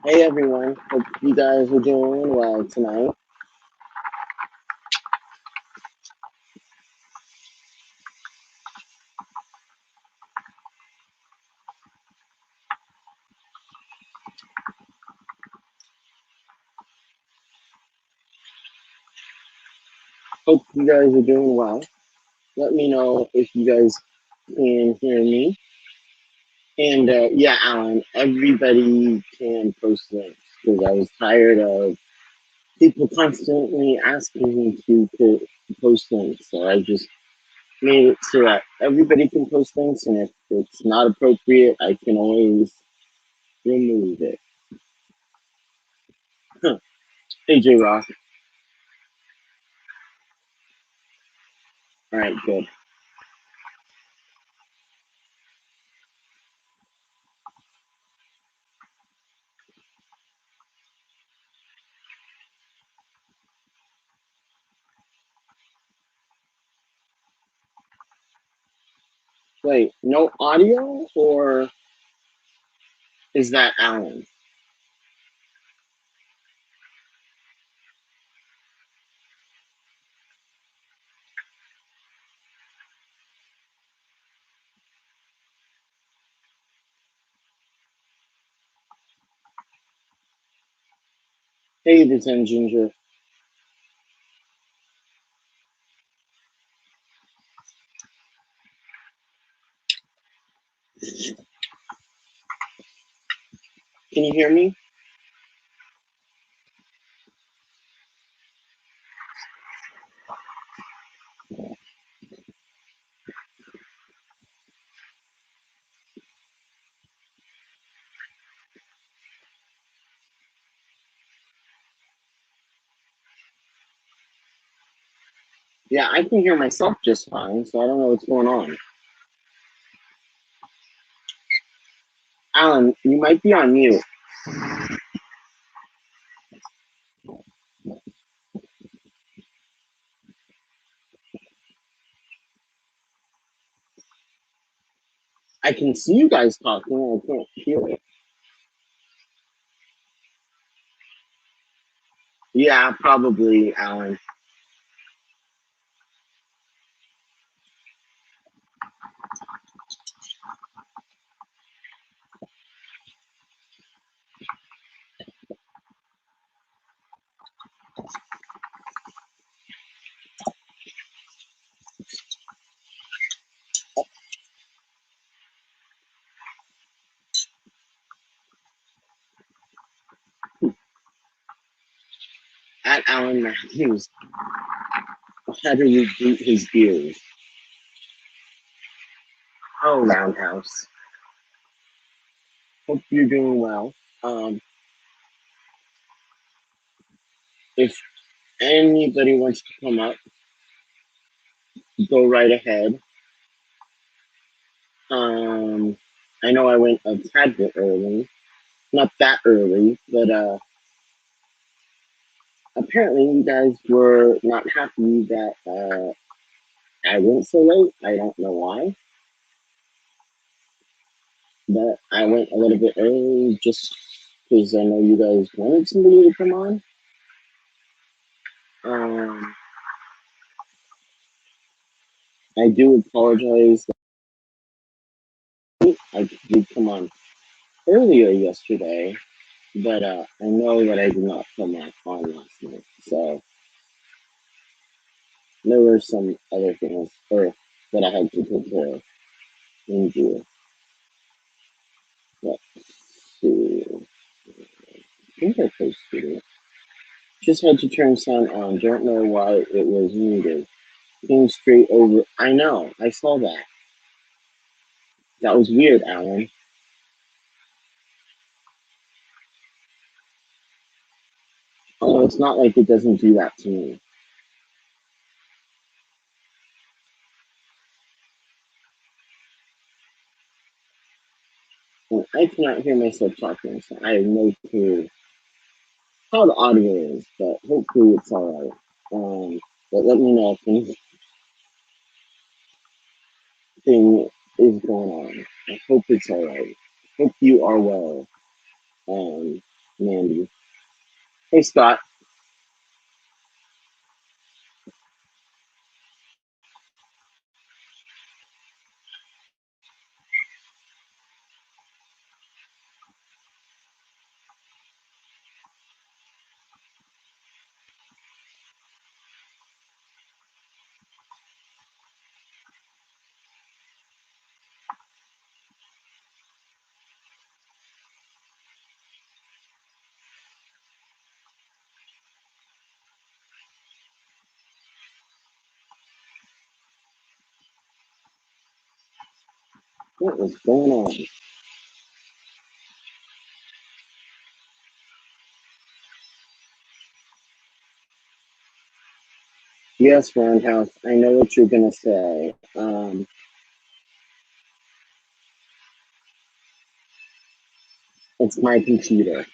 Hey everyone, hope you guys are doing well tonight. Hope you guys are doing well. Let me know if you guys can hear me. And yeah, Alan, everybody can post links because I was tired of people constantly asking me to post links. So I just made it so that everybody can post links, and if it's not appropriate, I can always remove it. Huh. Hey, J Rock. All right, good. Wait, no audio, or is that Alan? Hey, the Ten Ginger. Can you hear me? Yeah, I can hear myself just fine, so I don't know what's going on. Alan, you might be on mute. I can see you guys talking, I can't hear it. Yeah, probably, Alan. At Alan Matthews, how do we boot his ears? Oh, Roundhouse. Hope you're doing well. Um, if anybody wants to come up, go right ahead. Um, I know I went a tad bit early. Not that early, but apparently you guys were not happy that I went so late. I don't know why, but I went a little bit early just because I know you guys wanted somebody to come on. Um, I do apologize. I did come on earlier yesterday, but I know that I did not come on last night. So there were some other things that I had to take care of and do. Let's see. I think I posted it. Just had to turn sound on. Don't know why it was muted. Came straight over. I know. I saw that. That was weird, Alan. Oh, it's not like it doesn't do that to me. Well, I cannot hear myself talking, so I have no clue how the audio is, but hopefully it's alright. But let me know if anything is going on. I hope it's alright. Hope you are well. Um, Mandy. Hey, Scott. What is going on? Yes, Roundhouse, I know what you're gonna say. It's my computer.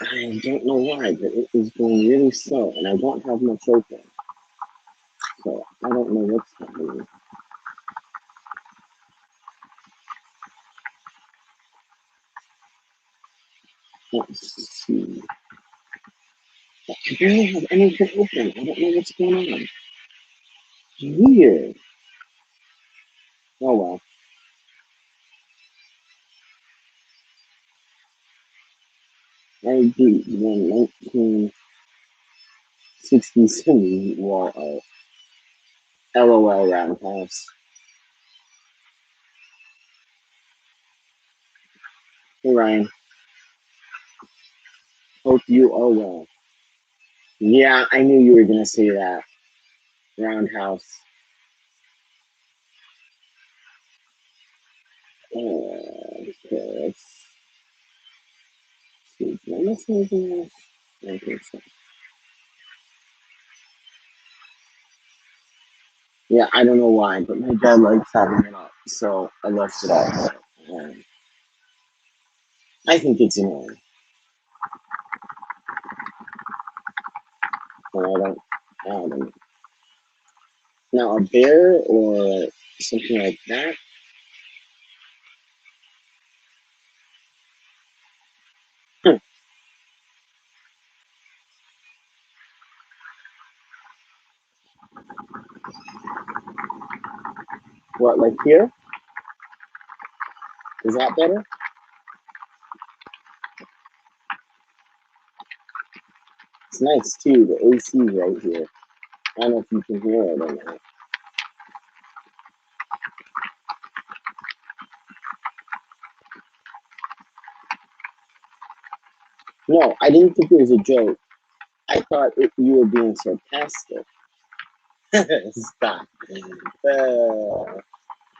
I don't know why, but it is going really slow, and I don't have much open, so I don't know what's happening. Let's see. I barely have anything open. I don't know what's going on. Weird. Oh well. I agree. When 1967 wall art. LOL Roundhouse. Hey Ryan. Hope you are well. Yeah, I knew you were gonna say that. Roundhouse. Okay, let's see. Did I miss anything else? I don't think so. Yeah, I don't know why, but my dad likes having it up, so I left it up. I think it's annoying. But I don't know. Now, a bear or something like that? What, like here? Is that better? It's nice too. The AC right here. I don't know if you can hear it or not. No, I didn't think it was a joke. I thought you were being sarcastic. Stop.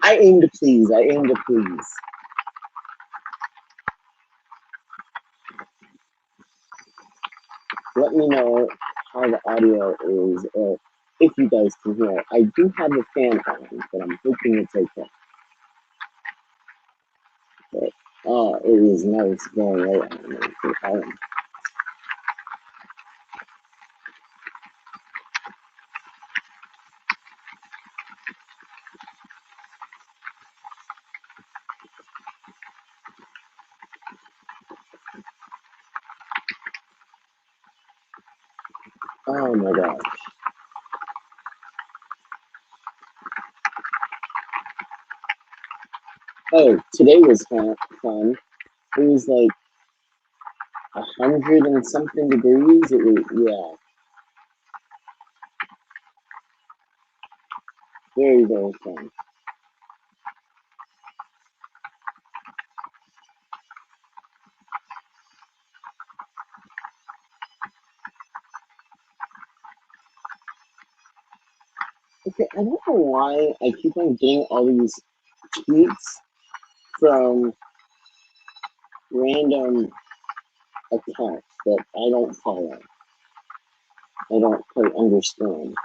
I aim to please. I aim to please. Let me know how the audio is, or if you guys can hear it. I do have a fan on, but I'm hoping it's okay. But, oh, it is nice going right on me. Oh my god. Oh, today was fun. It was like 100 and something degrees. It was, yeah, very, very fun. Okay, I don't know why I keep on getting all these tweets from random accounts that I don't follow. I don't quite understand.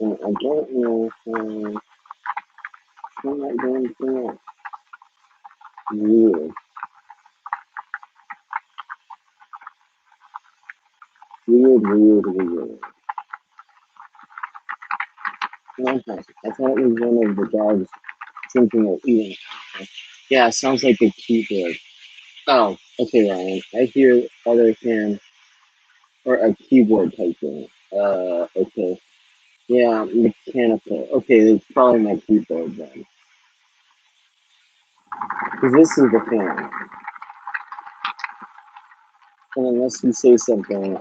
And I don't know how I'm not going through it. Weird. weird. Roundhouse. I thought it was one of the dogs drinking or eating. Yeah, sounds like a keyboard. Oh, okay, Ryan. I hear other hand or a keyboard typing. Okay. Yeah, mechanical. Okay, it's probably my keyboard then. Because this is the fan. And unless you say something,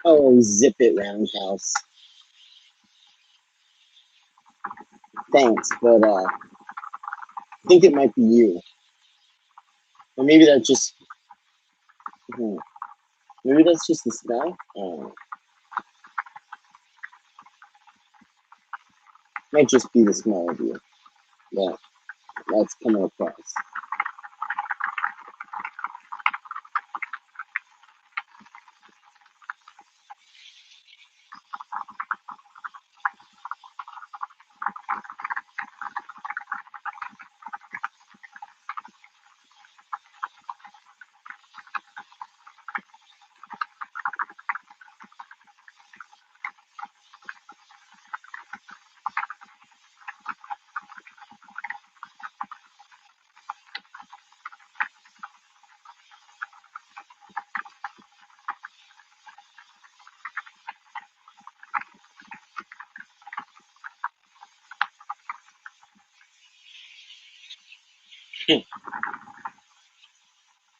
oh, zip it, Roundhouse. Thanks, but I think it might be you. Or maybe that's just, hmm, maybe that's just the smell. Might just be the smell of you. Yeah, that's coming across.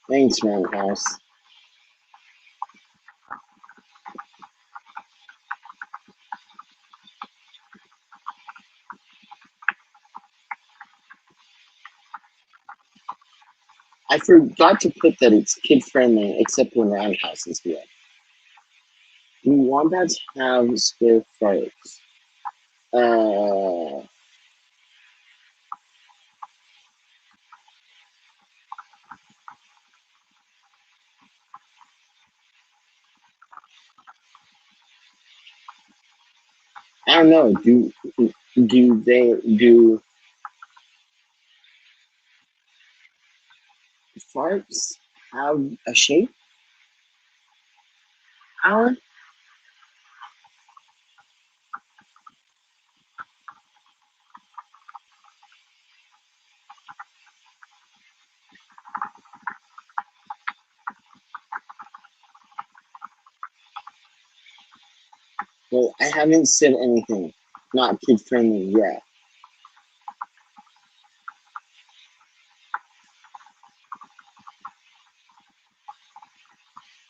Thanks, Roundhouse. I forgot to put that it's kid friendly, except when Roundhouse is here. Do wombats have spare farts? Uh, I don't know. Do farts have a shape, Alan? Well, I haven't said anything not kid friendly yet.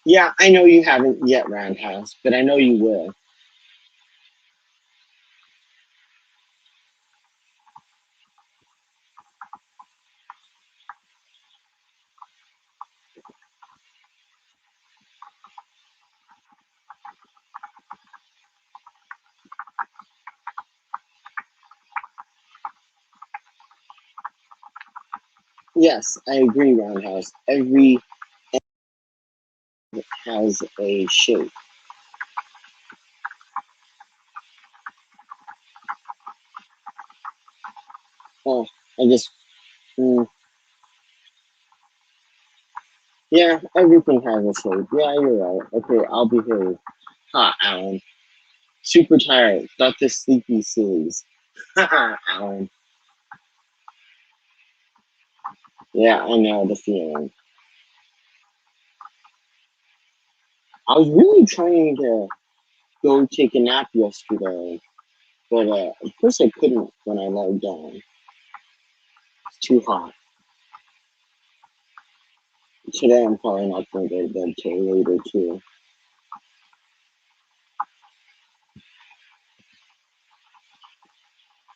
Yeah, I know you haven't yet, Roundhouse, but I know you will. Yes, I agree, Roundhouse. Every has a shape. Oh, I just, mm, yeah, everything has a shape. Yeah, you're right. Okay, I'll behave. Ha, Alan. Super tired. Got the sleepy sillies. Ha, Alan. Yeah, I know the feeling. I was really trying to go take a nap yesterday, but of course I couldn't when I laid down. It's too hot. Today I'm probably not going to go to bed till later too.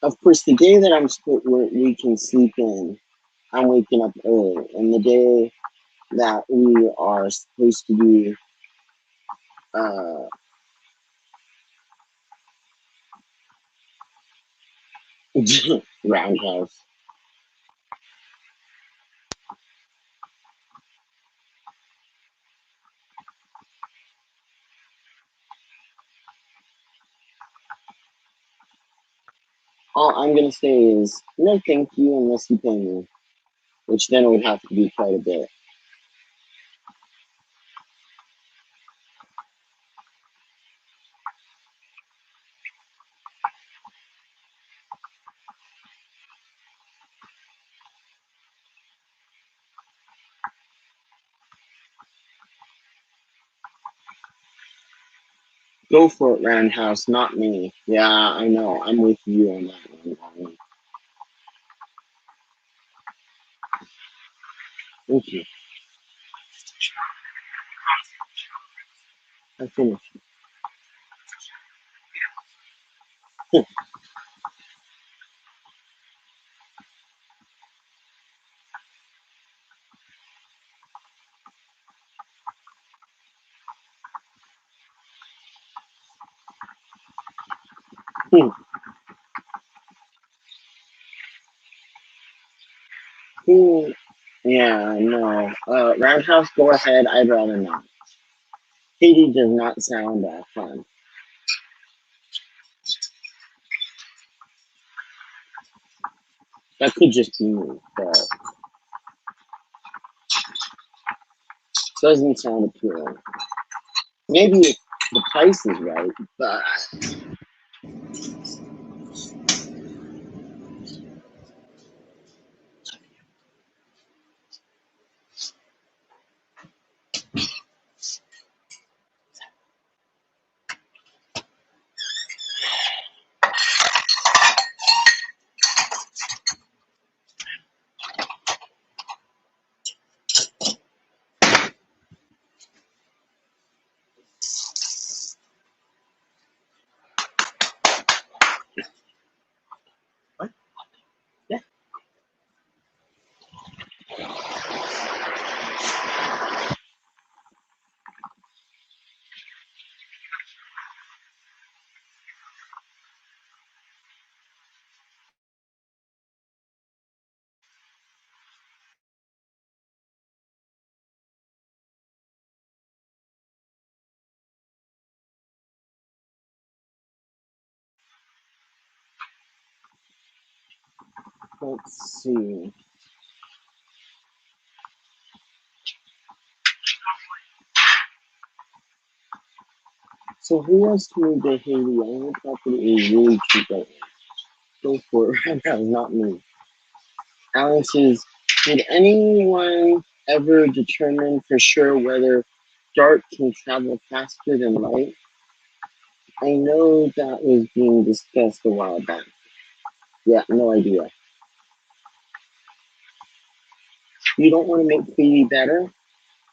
Of course, the day that we can sleep in, I'm waking up early, and the day that we are supposed to be uh, roundhouse. All I'm gonna say is no, thank you, unless you pay me, which then it would have to be quite a bit. Go for it, Roundhouse, not me. Yeah, I know. I'm with you on that one, Alan. Thank you. I finished. Hmm. Hmm. Yeah, no. Roundhouse, go ahead. I'd rather not. Katie does not sound fun. That could just be me, but doesn't sound appealing. Maybe if the price is right, but what? Yeah. Let's see. So who wants to move to Haiti? I heard property is really cheap right now. Go for it. Roundhouse, not me. Alex says, did anyone ever determine for sure whether dark can travel faster than light? I know that was being discussed a while back. Yeah, no idea. You don't want to make 3D better,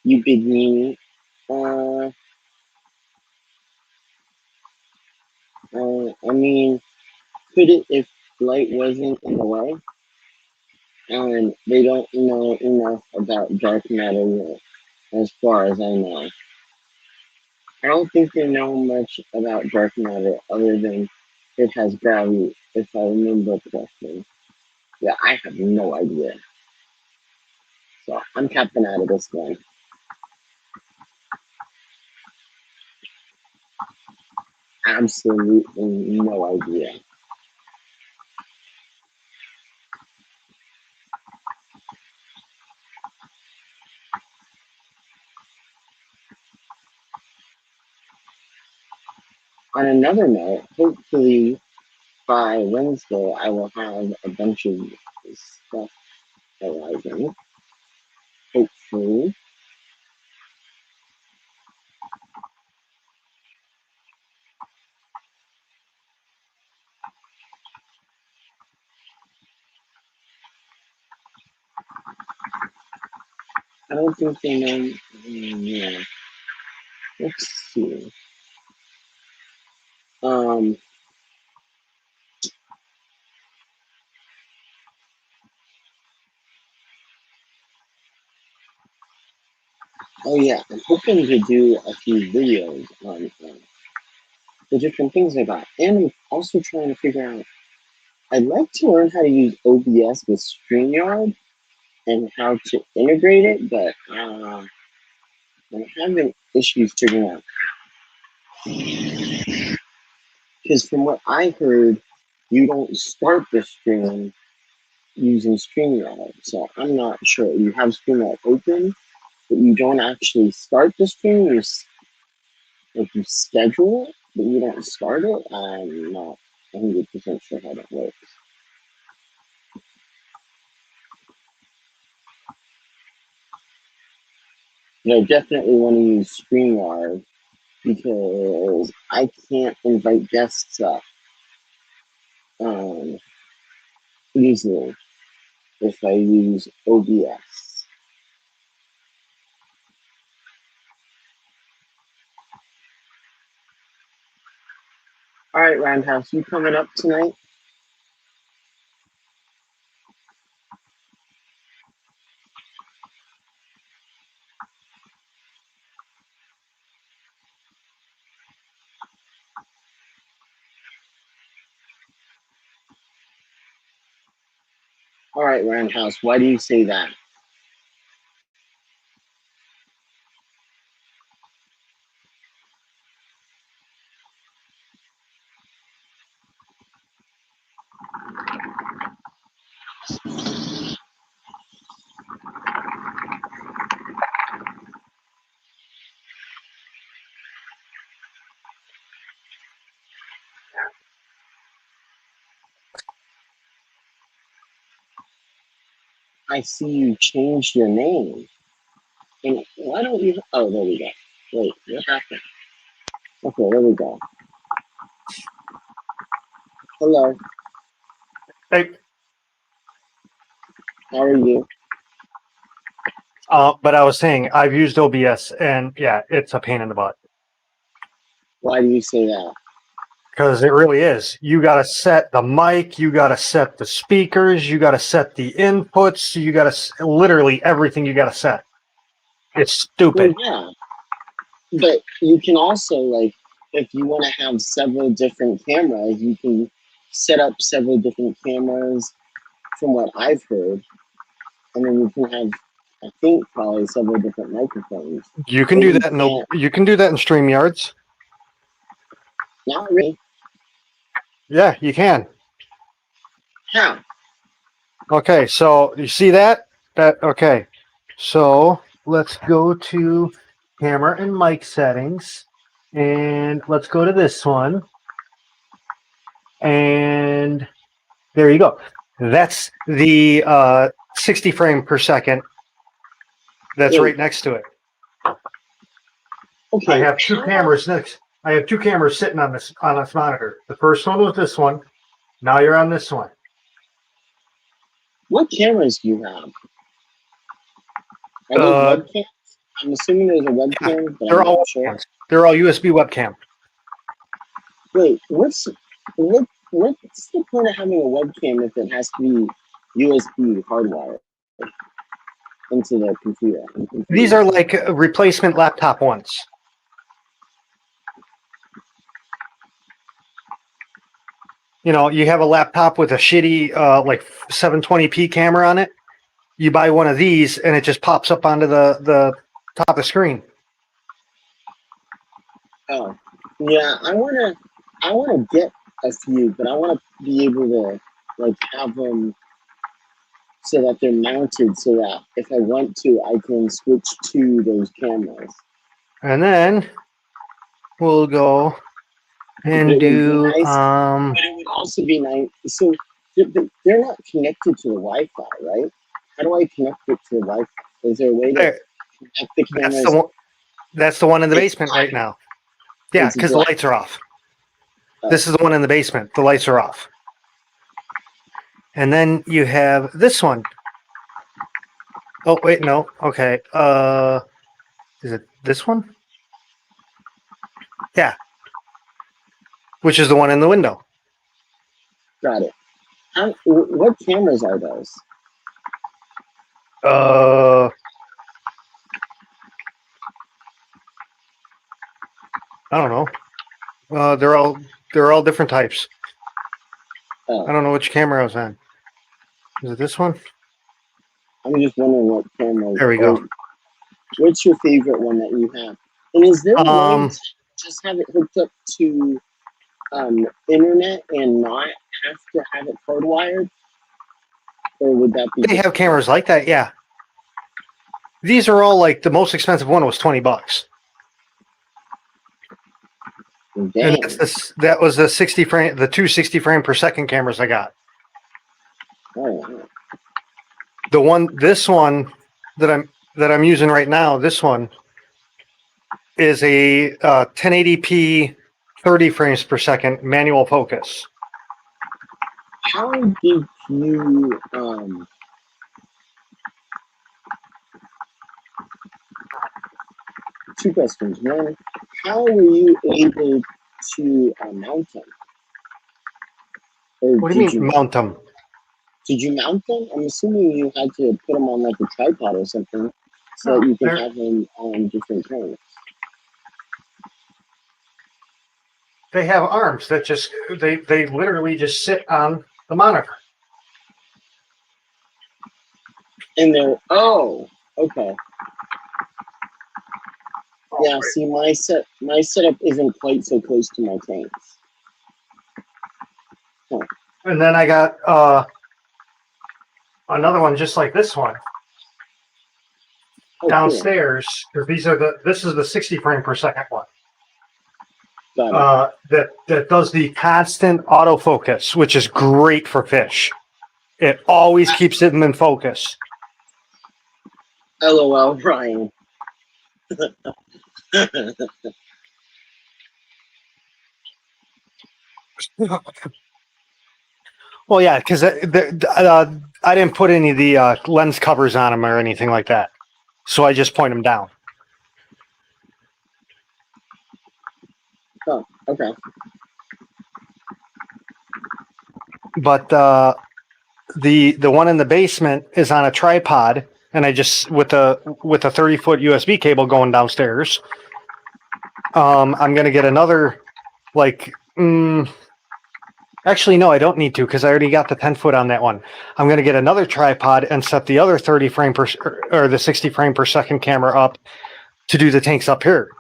you big meanie. Uh, I mean, could it if light wasn't in the way? And they don't know enough about dark matter yet, as far as I know. I don't think they know much about dark matter other than it has gravity, if I remember correctly. Yeah, I have no idea. So I'm capping out of this one. Absolutely no idea. On another note, hopefully by Wednesday I will have a bunch of stuff arriving. Hopefully. I don't think they know. Yeah. Let's see. Um. Oh yeah. I'm hoping to do a few videos on the different things I got, and I'm also trying to figure out. I'd like to learn how to use OBS with StreamYard and how to integrate it, but I'm having issues figuring out. Because from what I heard, you don't start the stream using StreamYard. So I'm not sure. You have StreamYard open, but you don't actually start the stream. Like you schedule it, but you don't start it. I'm not 100% sure how that works. But I definitely want to use StreamYard because I can't invite guests up easily if I use OBS. All right, Roundhouse, you coming up tonight? All right, Roundhouse, why do you say that? I see you changed your name. And why don't you? Oh, there we go. Wait, what happened? Okay, there we go. Hello, Hey, how are you? but I was saying I've used OBS, and yeah, it's a pain in the butt Why do you say that? because it really is. You got to set the mic, you got to set the speakers, you got to set the inputs, you got to literally everything. You got to set. It's Well, stupid. yeah, but you can also, like, if you want to have several different cameras, you can set up several different cameras from what I've heard. And then you can have, I think, probably several different microphones. You can But do you that. No, can't, you can do that in StreamYards. not really. Yeah, you can. How? Okay, so you see that? Okay. So let's go to camera and mic settings, and let's go to this one, and there you go. That's the 60 frame per second. That's Wait, right next to it. I okay, have two cameras next. I have two cameras sitting on this monitor. The first one was this one. Now you're on this one. what cameras do you have? Are those Uh, webcams? I'm assuming there's a yeah, webcam, but I'm they're not all sure. webcams. They're all USB webcam. Wait, what's the point of having a webcam if it has to be USB hardwired into the computer? These are like replacement laptop ones. You know, you have a laptop with a shitty like 720p camera on it. You buy one of these, and it just pops up onto the top of the screen. Oh, yeah, I wanna get a few, but I wanna be able to like have them so that they're mounted, so that if I want to, I can switch to those cameras. And then we'll go But and it would be do nice. But it would also be nice. So they're not connected to the Wi-Fi, right? How do I connect it to the Wi-Fi? Is there a way to there. connect the That's the cameras? one. That's the one in the It's basement black. right now. Yeah, It's because the black. lights are off. Oh, This is the one in the basement. The lights are off. And then you have this one. Oh wait, no. Okay. Is it this one? Yeah. Which is the one in the window. got it. What cameras are those? Uh, I don't know. They're all different types. Oh, I don't know which camera I was on. Is it this one? I'm just wondering what cameras. There we Or go. what's your favorite one that you have? And is there a way Um, to just have it hooked up to internet and not have to have it hardwired, or would that be they have difficult? cameras like that. Yeah. These are all like the most expensive one was $20. And Dang. that was the 60 frame, the 260 frame per second cameras I got. Oh, wow. This one that I'm using right now, this one is a 1080p 30 frames per second manual focus. How did you, two questions. One, how were you able to mount them? Or What do you mean mount them? Did you mount them? I'm assuming you had to put them on like a tripod or something so No, that you could have them on different things. they have arms that just they literally just sit on the monitor. And they're okay. Yeah, see, my setup isn't quite so close to my tanks. Huh. And then I got another one just like this one downstairs. Because this is the 60 frame per second one. That does the constant autofocus, which is great for fish. It always keeps them in focus. LOL, Ryan. Well, yeah, because I didn't put any of the lens covers on them or anything like that, so I just point them down. Oh, okay. But the one in the basement is on a tripod, and I just with a 30-foot USB cable going downstairs. I'm gonna get another, actually no, I don't need to because I already got the 10-foot on that one. I'm gonna get another tripod and set the other 30 frame per or the 60 frame per second camera up to do the tanks up here.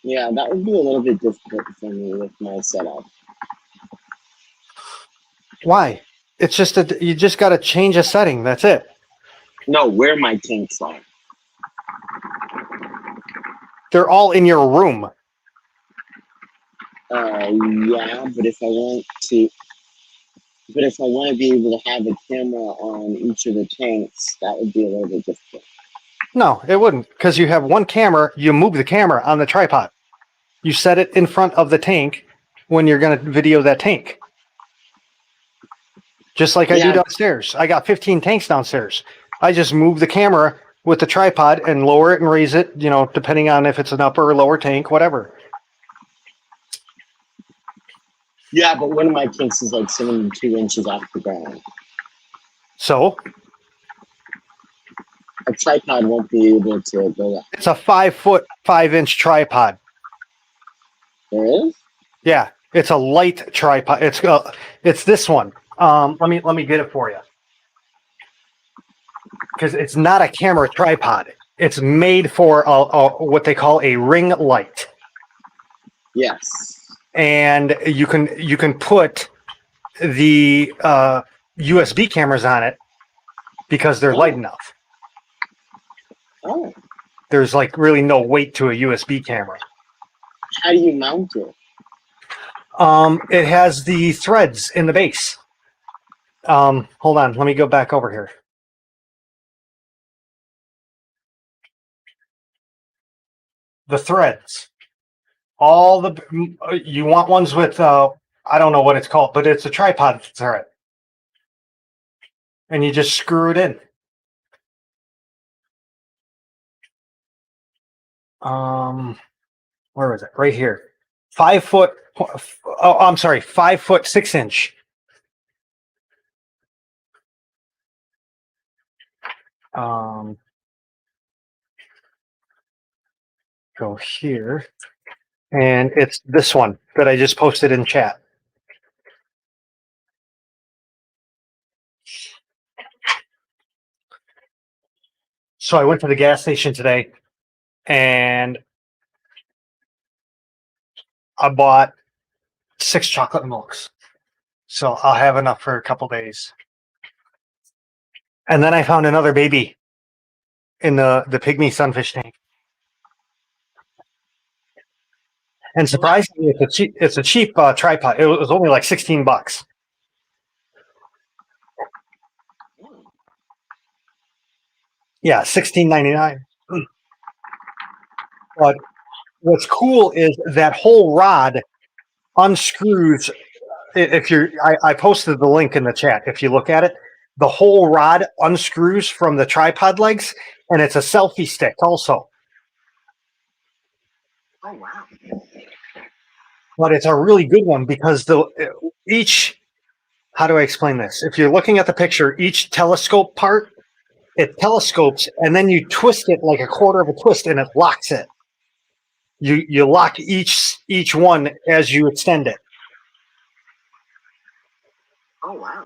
Yeah, that would be a little bit difficult for me with my setup. Why? It's just that you just got to change a setting. That's it. No, where my tanks are. They're all in your room. Yeah, but if I want to be able to have a camera on each of the tanks, that would be a little bit difficult. No, it wouldn't, because you have one camera. You move the camera on the tripod. You set it in front of the tank when you're going to video that tank. Just like I do downstairs. I got 15 tanks downstairs. I just move the camera with the tripod and lower it and raise it, depending on if it's an upper or lower tank, whatever. Yeah, but one of my tanks is like 72 inches off the ground. So? A tripod won't be able to go up. It's a 5-foot, 5-inch tripod. There is? Yeah, it's a light tripod. It's this one. Let me get it for you. Because it's not a camera tripod. It's made for what they call a ring light. Yes. And you can put the USB cameras on it because they're light enough. Oh. There's really no weight to a USB camera. How do you mount it? It has the threads in the base. Hold on, let me go back over here. The threads. You want ones with I don't know what it's called, but it's a tripod thread. And you just screw it in. Where is it? Right here. 5 foot. Oh, I'm sorry. 5-foot 6-inch. Go here, and it's this one that I just posted in chat. So I went to the gas station today, and I bought 6 chocolate milks. So I'll have enough for a couple days. And then I found another baby in the pygmy sunfish tank. And surprisingly, it's a cheap tripod. It was only like $16. Yeah, $16.99. But what's cool is that whole rod unscrews. If you're, I posted the link in the chat. If you look at it, the whole rod unscrews from the tripod legs, and it's a selfie stick also. Oh wow. But it's a really good one because each. How do I explain this? If you're looking at the picture, each telescope part, it telescopes, and then you twist it like a quarter of a twist, and it locks it. You lock each one as you extend it. Oh wow.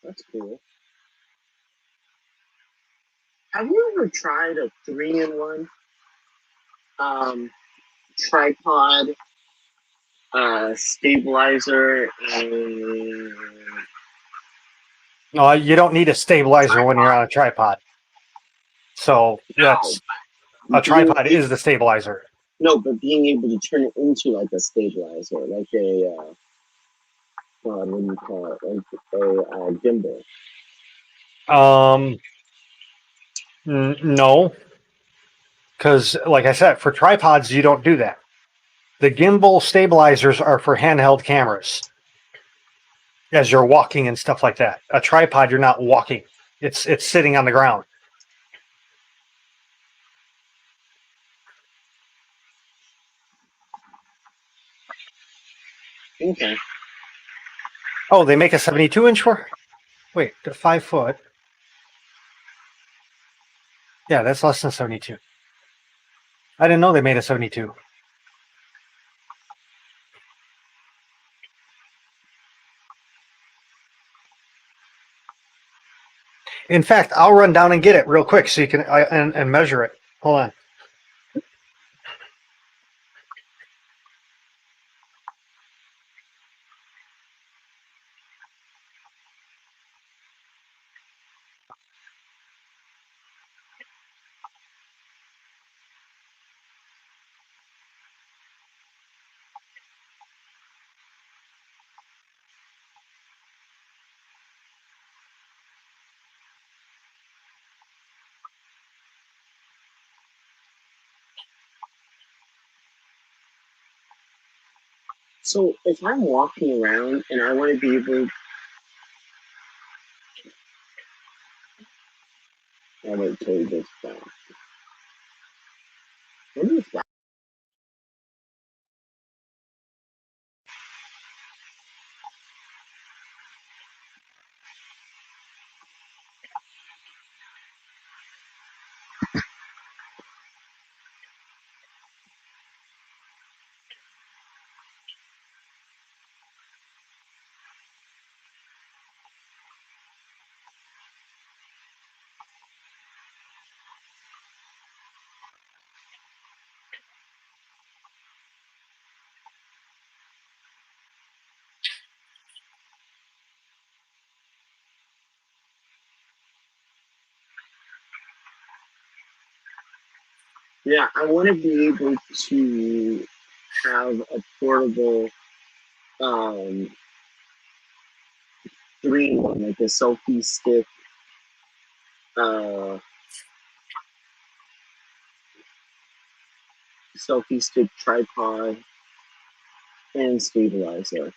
That's cool. Have you ever tried a 3-in-1 tripod, stabilizer, and No, you don't need a stabilizer when you're tripod? on a tripod. So No, that's a being tripod is the stabilizer. no, but being able to turn it into like a stabilizer, like a what do you call it? Like a gimbal. Um, no, because like I said, for tripods you don't do that. The gimbal stabilizers are for handheld cameras as you're walking and stuff like that. A tripod, you're not walking; it's sitting on the ground. Okay. Oh, they make a 72-inch for? Wait, the 5 foot. Yeah, that's less than 72. I didn't know they made a 72. In fact, I'll run down and get it real quick so you can and measure it. Hold on. So if I'm walking around and I want to be able, I wait till he gets back. What is that? Yeah, I want to be able to have a portable um 3-in-1, like a uh selfie stick tripod and stabilizer.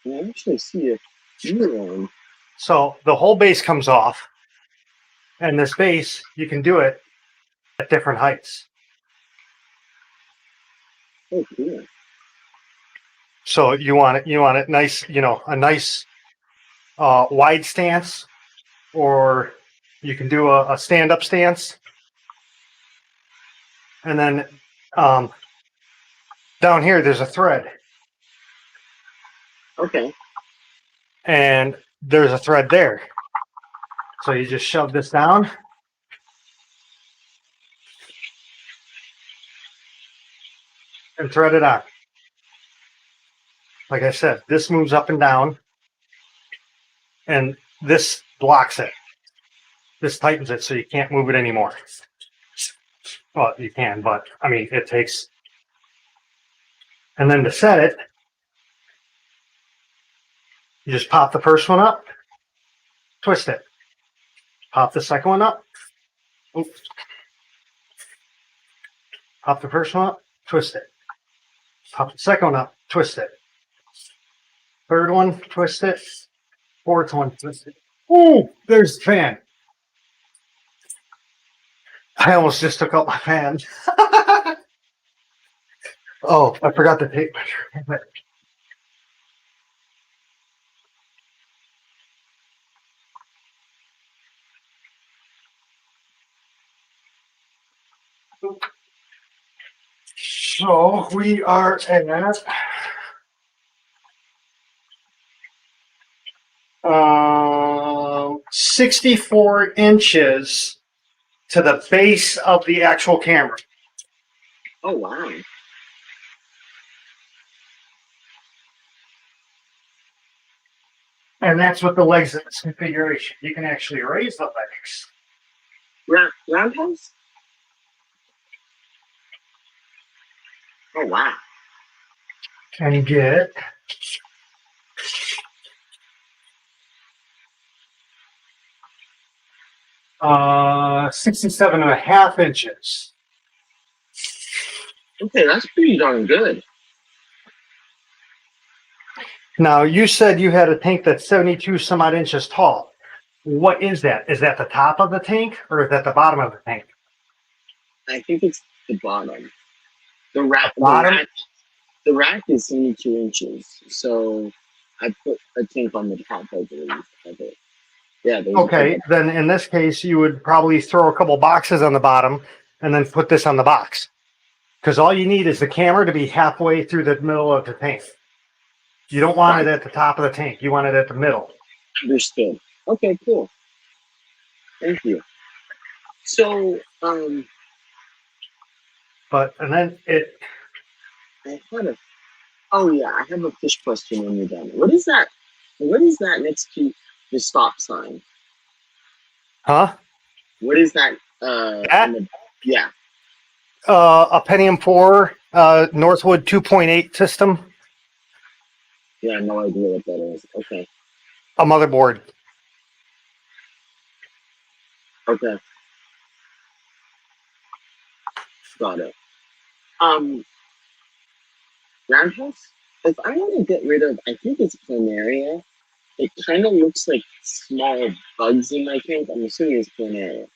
And I actually see a few on. So the whole base comes off, and this base you can do it at different heights. Oh, cool. So you want it nice, a nice wide stance, or you can do a stand up stance, and then down here there's a thread, Okay. and there's a thread there. So you just shove this down and thread it on. Like I said, this moves up and down, and this blocks it. This tightens it so you can't move it anymore. Well, you can, but I mean, it takes. And then to set it, You just pop the first one up, twist it. Pop the second one up. Oops. Pop the first one up, twist it. Pop the second one up, twist it. Third one, twist it. Fourth one, twist it. Ooh, there's the fan. I almost just took out my fan. Oh, I forgot the tape measure. So we are at 64 inches to the base of the actual camera. Oh, wow. And that's with the legs in this configuration. You can actually raise the legs. Roundhouse? Oh, wow. And get 67.5 inches. Okay, that's pretty darn good. Now, you said you had a tank that's 72 some odd inches tall. What is that? Is that the top of the tank or is that the bottom of the tank? I think it's the bottom. The rack, Bottom? the rack is 72 inches, so I put a tank on the top, I believe, of it. Yeah, there's Okay, then in this case, you would probably throw a couple boxes on the bottom and then put this on the box. Because all you need is the camera to be halfway through the middle of the tank. You don't want it at the top of the tank. You want it at the middle. Understood. Okay, cool. Thank you. So, But, and then it, I had a, oh yeah, I have a fish question when you're done. What is that? What is that next to the stop sign? huh? What is that? That? Yeah, A Pentium 4 Northwood 2.8 system, yeah, no idea what that is. Okay, a motherboard. okay, got it. Um, Roundhouse. If I want to get rid of, I think it's planaria. It kind of looks like small bugs in my tank. I'm assuming it's planaria.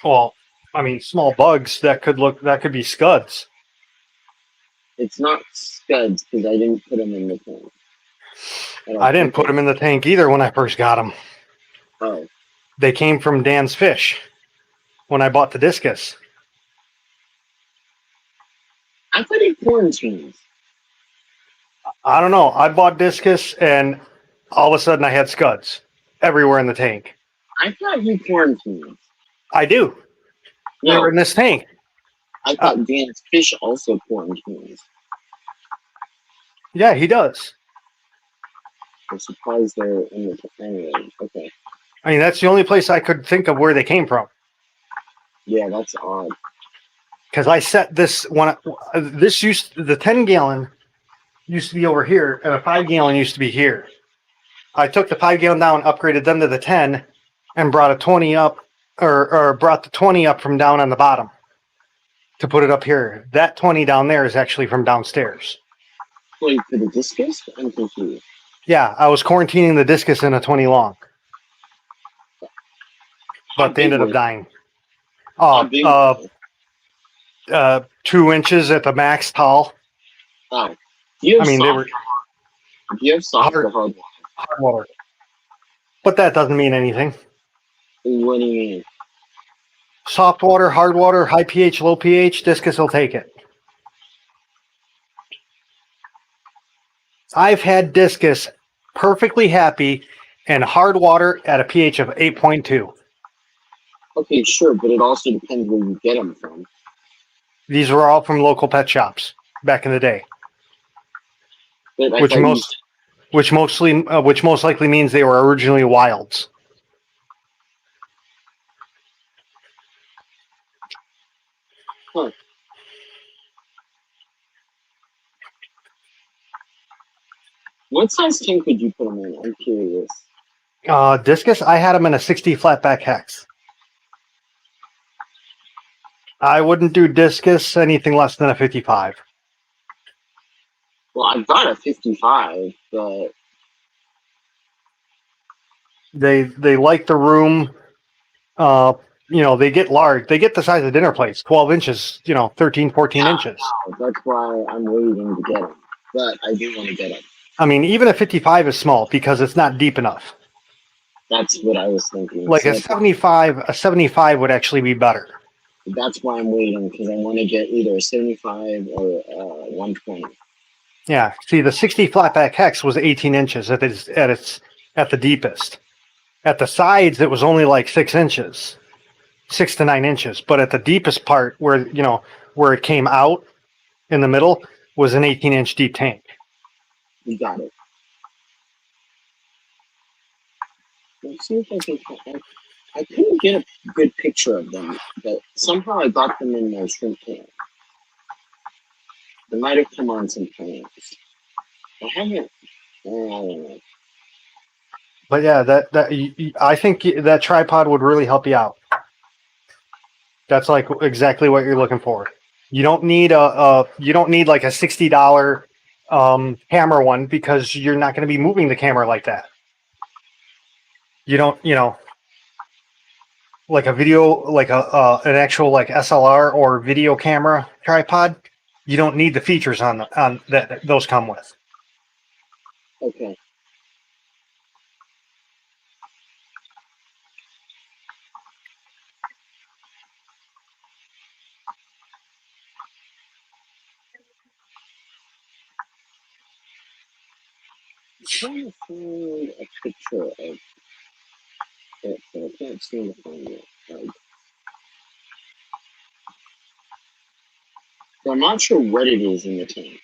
Well, I mean, small bugs that could be scuds. It's not scuds because I didn't put them in the tank. I didn't put them in the tank either when I first got them. Oh, They came from Dan's Fish when I bought the discus. I thought it quarantines. I don't know. I bought discus and all of a sudden I had scuds everywhere in the tank. I thought he quarantines. I do. They were No, in this tank. I thought Dan's Fish also quarantines. Yeah, he does. I'm surprised they're in the anyway. Okay, I mean, that's the only place I could think of where they came from. yeah, that's odd. Because I set this one. The 10-gallon used to be over here, and a 5-gallon used to be here. I took the 5-gallon down, upgraded them to the 10, and brought a 20 up, or brought the 20 up from down on the bottom to put it up here. That 20 down there is actually from downstairs. Wait, for the discus? I'm confused. Yeah, I was quarantining the discus in a 20 long, How but they big ended up was dying. How big was it? 2 inches at the max tall. Oh, do you I have mean, they soft? were Do you have soft or hard, hard? hard water, but that doesn't mean anything. What do you mean? Soft water, hard water, high pH, low pH, discus will take it. I've had discus perfectly happy and hard water at a pH of 8.2. Okay, sure, but it also depends where you get them from. These were all from local pet shops back in the day, But I which thought you. which most likely means they were originally wilds. Huh. What size tank would you put them in? I'm curious. Discus, I had them in a 60 flatback hex. I wouldn't do discus anything less than a 55. Well, I've got a 55, but They like the room. They get large. They get the size of dinner plates, 12 inches, 13, 14 inches. that's why I'm waiting to get them. But I do want to get them. I mean, even a 55 is small because it's not deep enough. That's what I was thinking. Like So a 75 would actually be better. that's why I'm waiting, because I want to get either a 75 or a 120. Yeah. See, the 60 flatback hex was 18 inches at the deepest. At the sides, it was only like 6 inches, 6 to 9 inches. But at the deepest part, where it came out in the middle, was an 18-inch deep tank. You got it. Let's see if I can. I couldn't get a good picture of them, but somehow I got them in my shrimp can. They might have come on some plants. I haven't. I don't know. But yeah, I think that tripod would really help you out. That's like exactly what you're looking for. You don't need like a $60 camera one because you're not going to be moving the camera like that. You don't, like a video, like an actual like SLR or video camera tripod. You don't need the features on that those come with. Okay. I'm trying to find a picture of it, but I can't seem to find it. So I'm not sure what it is in the tank,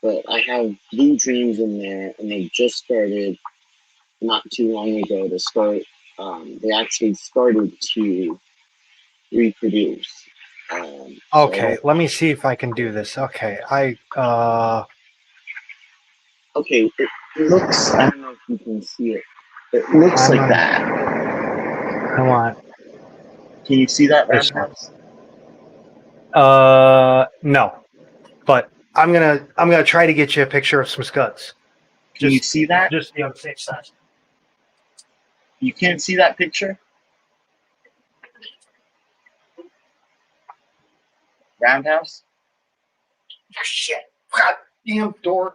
but I have Blue Dreams in there, and they just started not too long ago to start. They actually started to reproduce. Okay, let me see if I can do this. Okay, Okay, it looks. I don't know if you can see it. It looks like that. I want. Can you see that, Roundhouse? No, but I'm gonna try to get you a picture of some scuds. Can you see that? Just the safe side. You can't see that picture? Roundhouse? Shit! God damn door.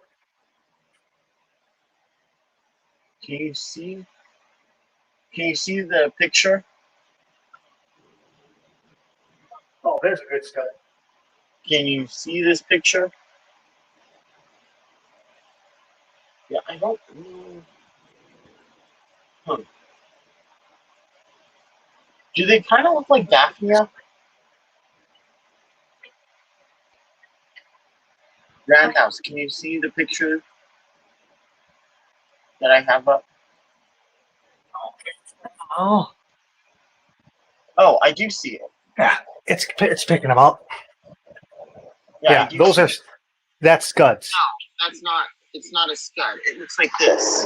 Can you see? Can you see the picture? Oh, there's a good scud. Can you see this picture? Yeah, I don't know. Huh. Do they kind of look like Daphnia? Roundhouse, can you see the picture that I have up? Oh, Oh, I do see it. yeah, it's picking them up. Yeah, Yeah, I do those see are it. that's scuds. No, that's not. It's not a scud. It looks like this.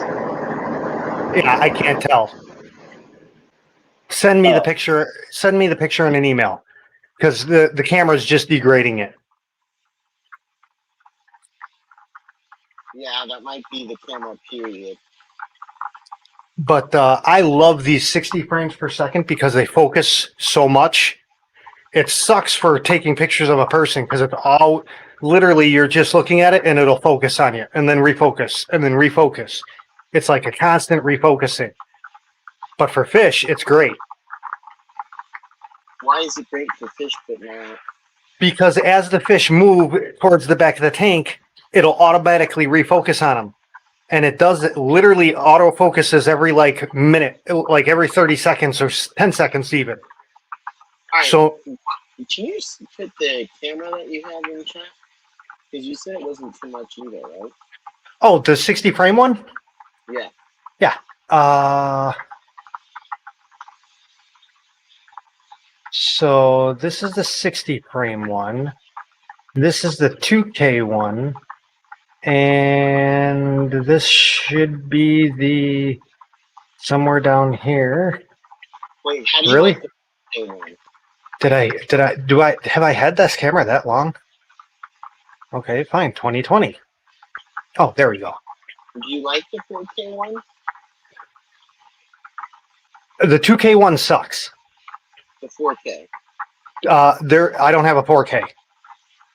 Yeah, I can't tell. Send me the Oh. picture. Send me the picture in an email because the camera's just degrading it. Yeah, that might be the camera period. But I love these 60 frames per second because they focus so much. It sucks for taking pictures of a person because it's all literally you're just looking at it and it'll focus on you and then refocus and then refocus. It's like a constant refocusing. But for fish, it's great Why is it great for fish but not? because as the fish move towards the back of the tank, it'll automatically refocus on them. And it does it literally auto focuses every like minute, like every 30 seconds or 10 seconds even. All right, So can you put the camera that you have in chat? Because you said it wasn't too much either, right? oh, the 60 frame one? Yeah. Yeah. So this is the 60 frame one. This is the 2K one. And this should be the somewhere down here. Wait, how do you Really? like the 4K one? Have I had this camera that long? Okay, fine. 2020. Oh, there we go. Do you like the 4K one? The 2K one sucks. The 4K. I don't have a 4K.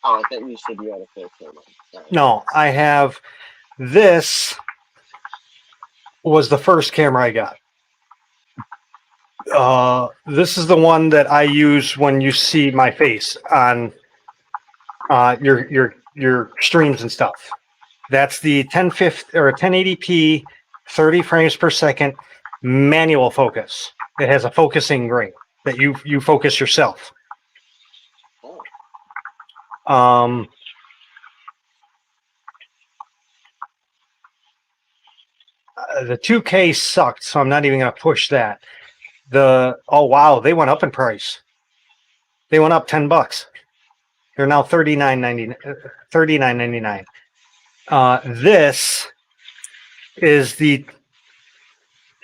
Oh, I thought you said you had a 4K one. Sorry. No, I have this was the first camera I got. This is the one that I use when you see my face on your streams and stuff. That's the 1050 or 1080p, 30 frames per second manual focus. It has a focusing ring that you focus yourself. Oh. The 2K sucked, so I'm not even going to push that. Oh wow, they went up in price. They went up $10. They're now $39.99. This is the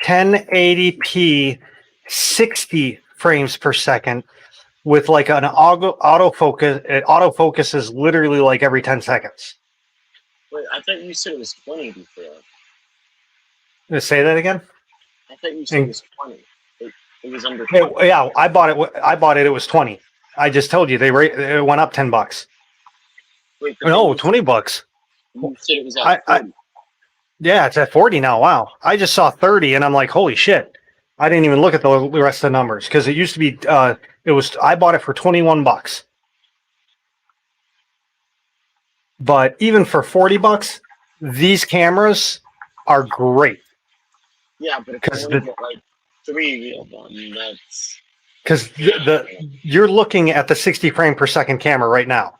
1080p 60 frames per second with like an autofocus. It autofocuses literally like every 10 seconds. Wait, I thought you said it was 20 before. Let's say that again. I thought you said it was 20. It was under 20. Yeah, I bought it. It was 20. I just told you it went up $10. Wait, No, $20. You said it was at 40. Yeah, it's at 40 now. Wow. I just saw 30 and I'm like, holy shit. I didn't even look at the rest of the numbers because it used to be I bought it for $21. But even for $40, these cameras are great. Yeah, but if you want to get like 3 of them, that's because you're looking at the 60 frame per second camera right now.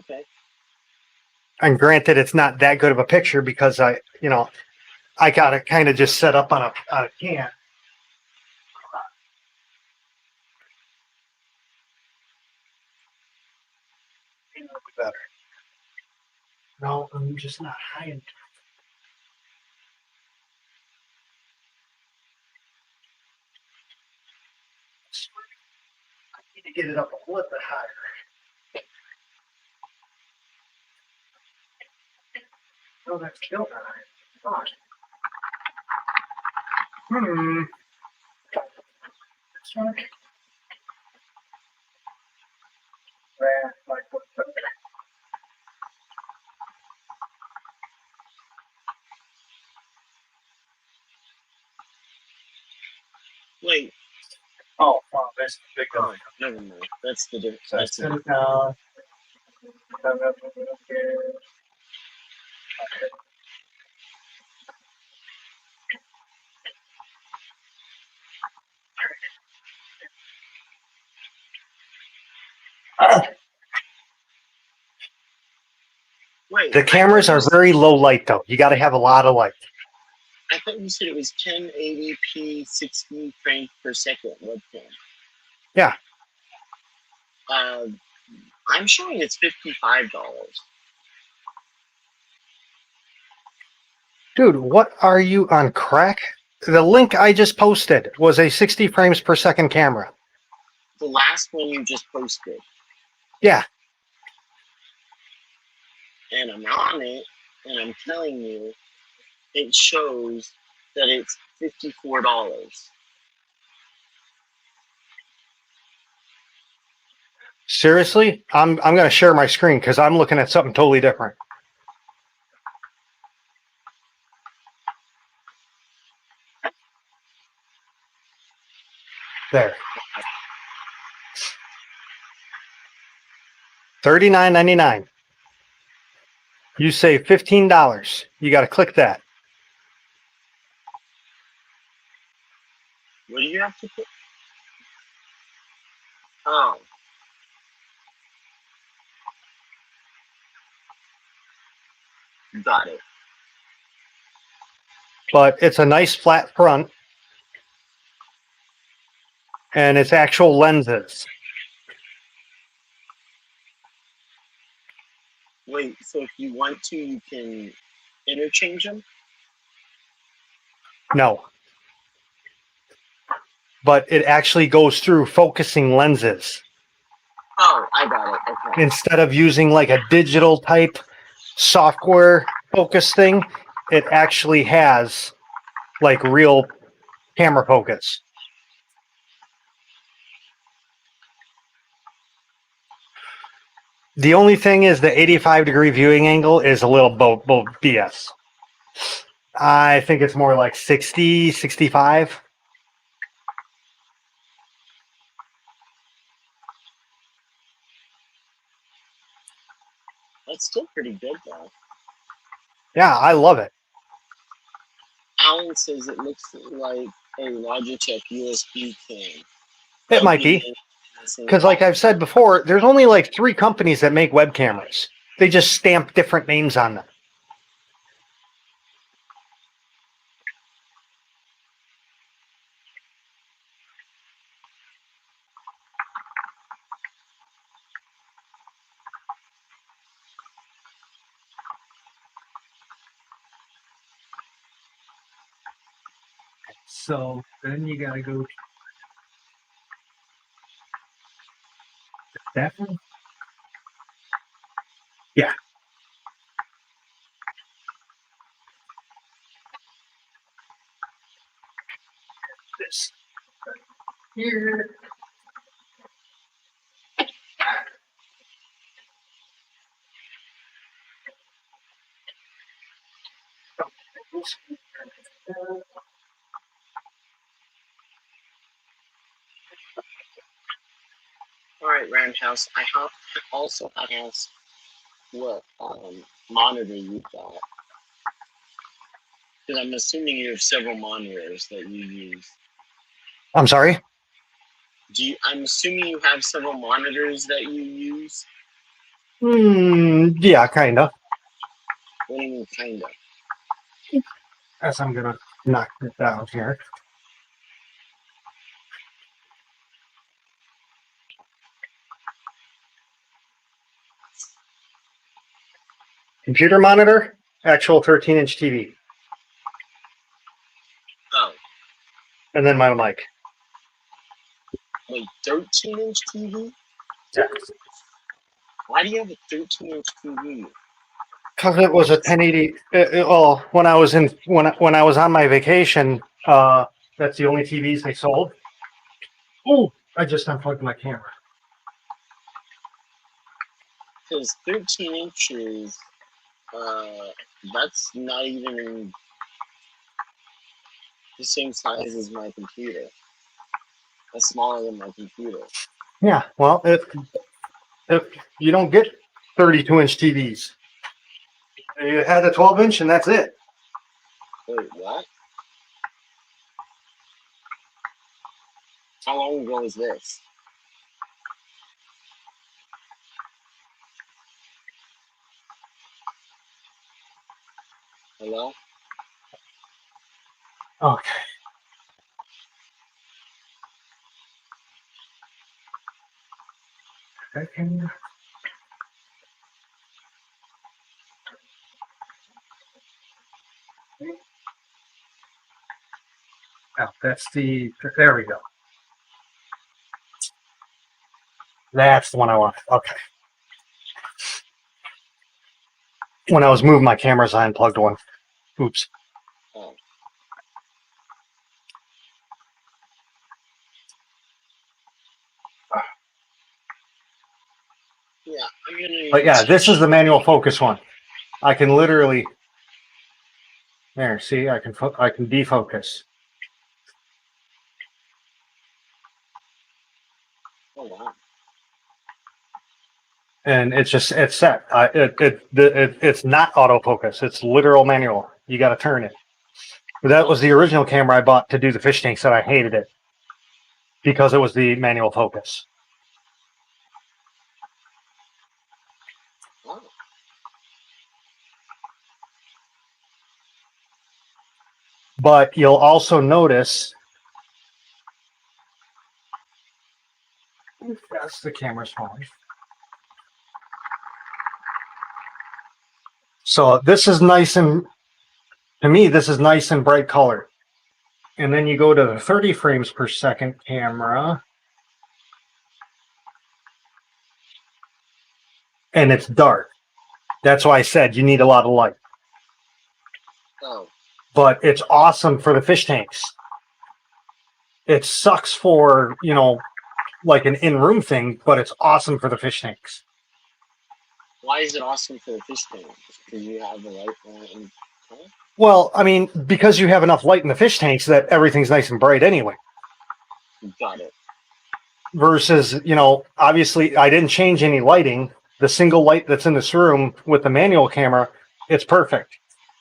okay. And granted, it's not that good of a picture because I got it kind of just set up on a can. Better. No, I'm just not high enough. I need to get it up a little bit higher. No, that's still not high. This one. Wait. Oh, wow, that's the big one. Oh, never mind. That's the difference. So That's the Wait, the cameras are very low light, though. You got to have a lot of light. I thought you said it was 1080p 60 frames per second webcam. Yeah. I'm showing it's $55. Dude, what are you on crack? The link I just posted was a 60 frames per second camera. The last one you just posted. Yeah. And I'm on it, and I'm telling you, it shows that it's $54. Seriously? I'm going to share my screen because I'm looking at something totally different. There. $39.99. You save $15. You got to click that. What do you have to put? Oh. Got it. But it's a nice flat front. and it's actual lenses. Wait, so if you want to, you can interchange them? No, but it actually goes through focusing lenses Oh, I got it. Okay. instead of using like a digital type software focus thing. It actually has like real camera focus. The only thing is the 85-degree viewing angle is a little BS. I think it's more like 60, 65. That's still pretty good, though. Yeah, I love it. Alan says it looks like a Logitech USB cam. It Might might be be. in the same Because, like I've said before, there's only like 3 companies that make web cameras. They just stamp different names on them. So then you got to go to that one. Yeah. This here. Alright, Roundhouse. I have also asked what monitor you got. Because I'm assuming you have several monitors that you use. I'm sorry. I'm assuming you have several monitors that you use. Yeah, kind of. What do you mean, kinda? As I'm gonna knock it down here. Computer monitor, actual 13-inch TV, Oh, and then my mic. wait, 13-inch TV? Yeah. Why do you have a 13-inch TV? Because it was a 1080. Well, when I was when I was on my vacation, that's the only TVs they sold. Oh, I just unplugged my camera. Because 13 inches, uh, that's not even the same size as my computer. That's smaller than my computer. Yeah. Well, if you don't get 32-inch TVs, you had a 12-inch, and that's it. Wait, what? How long ago was this? Hello? Okay. Second. Oh, that's the. There we go. That's the one I want. Okay. When I was moving my cameras, I unplugged one. Oops. Oh. Yeah, I'm gonna But yeah, this is teach. the manual focus one. I can literally there. See, I can defocus, Oh wow. and it's set. It's not autofocus. It's literal manual. You got to turn it. That was the original camera I bought to do the fish tanks, that I hated it because it was the manual focus. Oh. But you'll also notice That's the camera's falling. So this is nice and, to me, this is nice and bright color. And then you go to the 30 frames per second camera, and it's dark. That's why I said you need a lot of light. Oh, But it's awesome for the fish tanks. It sucks for, like an in-room thing, but it's awesome for the fish tanks. why is it awesome for the fish tank? Because you have the light in tank? Well, I mean, because you have enough light in the fish tanks that everything's nice and bright anyway. Got it. Versus, obviously I didn't change any lighting. The single light that's in this room with the manual camera, it's perfect.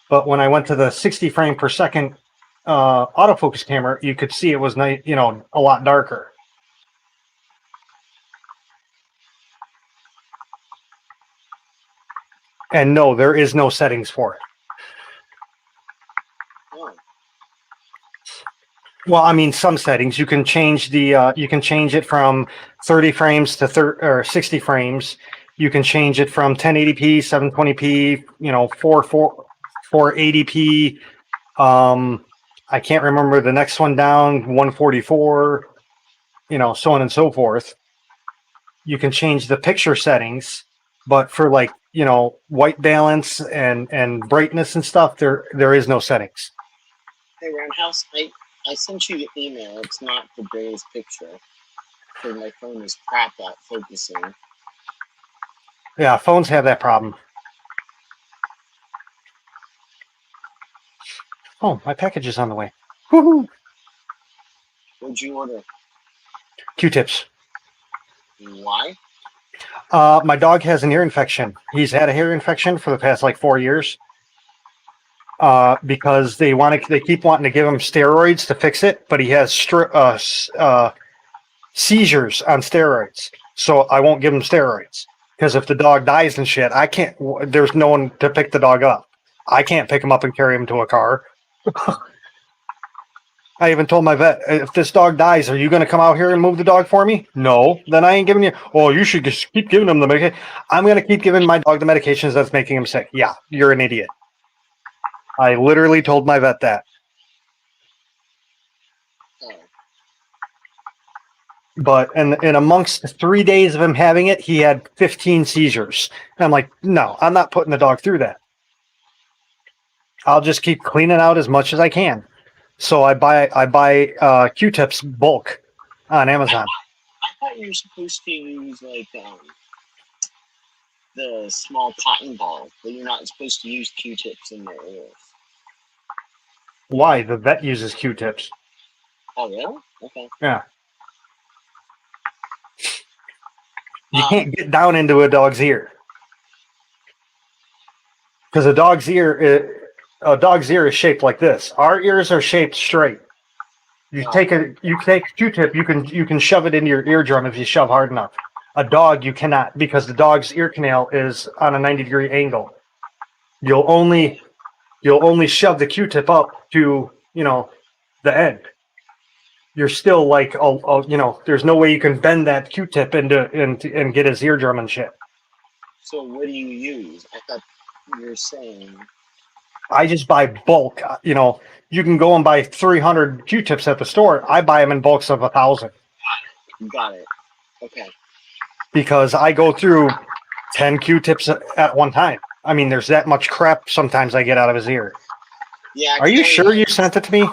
But when I went to the 60 frame per second autofocus camera, you could see it was nice, a lot darker. And no, there is no settings for it. Oh, Well, I mean, some settings you can change you can change it from 30 frames to 60 frames. You can change it from 1080p, 720p, 480p. I can't remember the next one down, 144, so on and so forth. You can change the picture settings, but for white balance and brightness and stuff, there is no settings. hey, Roundhouse, I sent you the email. It's not the greatest picture. Because my phone is crap at focusing. Yeah, phones have that problem. Oh, my package is on the way. Woohoo! What'd you order? Q-tips. Why? My dog has an ear infection. He's had a ear infection for the past 4 years. Because they keep wanting to give him steroids to fix it, but he has seizures on steroids. So I won't give him steroids because if the dog dies and shit, I can't. There's no one to pick the dog up. I can't pick him up and carry him to a car. I even told my vet, if this dog dies, are you going to come out here and move the dog for me? No. Then I ain't giving you. Oh, you should just keep giving him the medication. I'm going to keep giving my dog the medications that's making him sick. Yeah, you're an idiot. I literally told my vet that. Oh. But in amongst 3 days of him having it, he had 15 seizures. And I'm like, no, I'm not putting the dog through that. I'll just keep cleaning out as much as I can. So I buy Q-tips bulk on Amazon. I thought you were supposed to use the small cotton ball, but you're not supposed to use Q-tips in their ears. Why? The vet uses Q-tips. Oh, really? Okay. Yeah. You can't get down into a dog's ear. Because a dog's ear is shaped like this. Our ears are shaped straight. You take a Q-tip, you can shove it into your eardrum if you shove hard enough. A dog you cannot, because the dog's ear canal is on a 90-degree angle. You'll only shove the Q-tip up to the end. You're still there's no way you can bend that Q-tip into and get his eardrum and shit. So what do you use? I thought you were saying. I just buy bulk. You can go and buy 300 Q-tips at the store. I buy them in bulks of 1,000. Got it. Okay. Because I go through 10 Q-tips at one time. I mean, there's that much crap sometimes I get out of his ear. Yeah. Are you sure you sent it to me?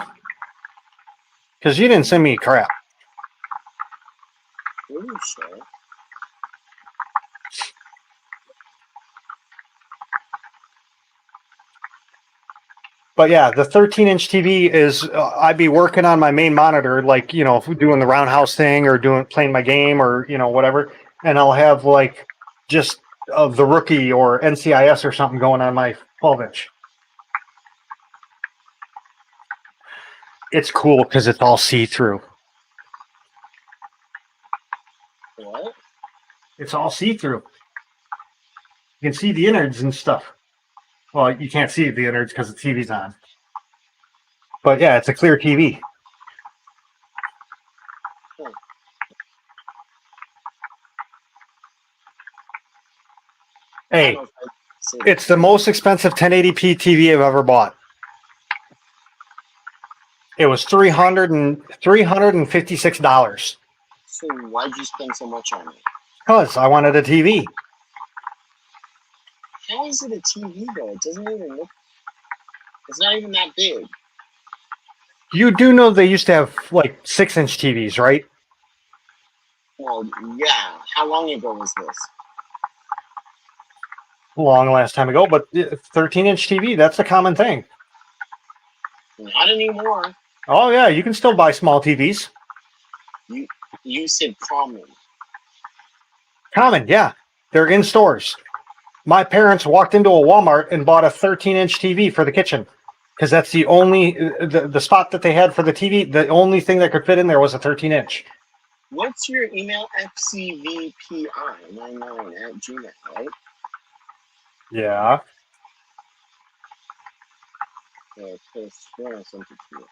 Because you didn't send me crap. Are you sure? But yeah, the 13-inch TV is, I'd be working on my main monitor, doing the roundhouse thing or playing my game or, whatever. And I'll have just the Rookie or NCIS or something going on my 12-inch. It's cool because it's all see-through. What? It's all see-through. You can see the innards and stuff. Well, you can't see the innards because the TV's on. But yeah, it's a clear TV. I don't Hey, know if I say that. it's the most expensive 1080p TV I've ever bought. It was $356 So why'd you spend so much on it? because I wanted a TV. How is it a TV though? It doesn't even look. It's not even that big. You do know they used to have like 6-inch TVs, right? Well, yeah. How long ago was this? Long last time ago, but 13-inch TV, that's a common thing. Not anymore. Oh, yeah, you can still buy small TVs. You said common. Common, yeah. They're in stores. My parents walked into a Walmart and bought a 13-inch TV for the kitchen because that's the only the spot that they had for the TV. The only thing that could fit in there was a 13-inch. What's your email? fcvpi99@gmail, right? Yeah. Chris, when I sent it to you.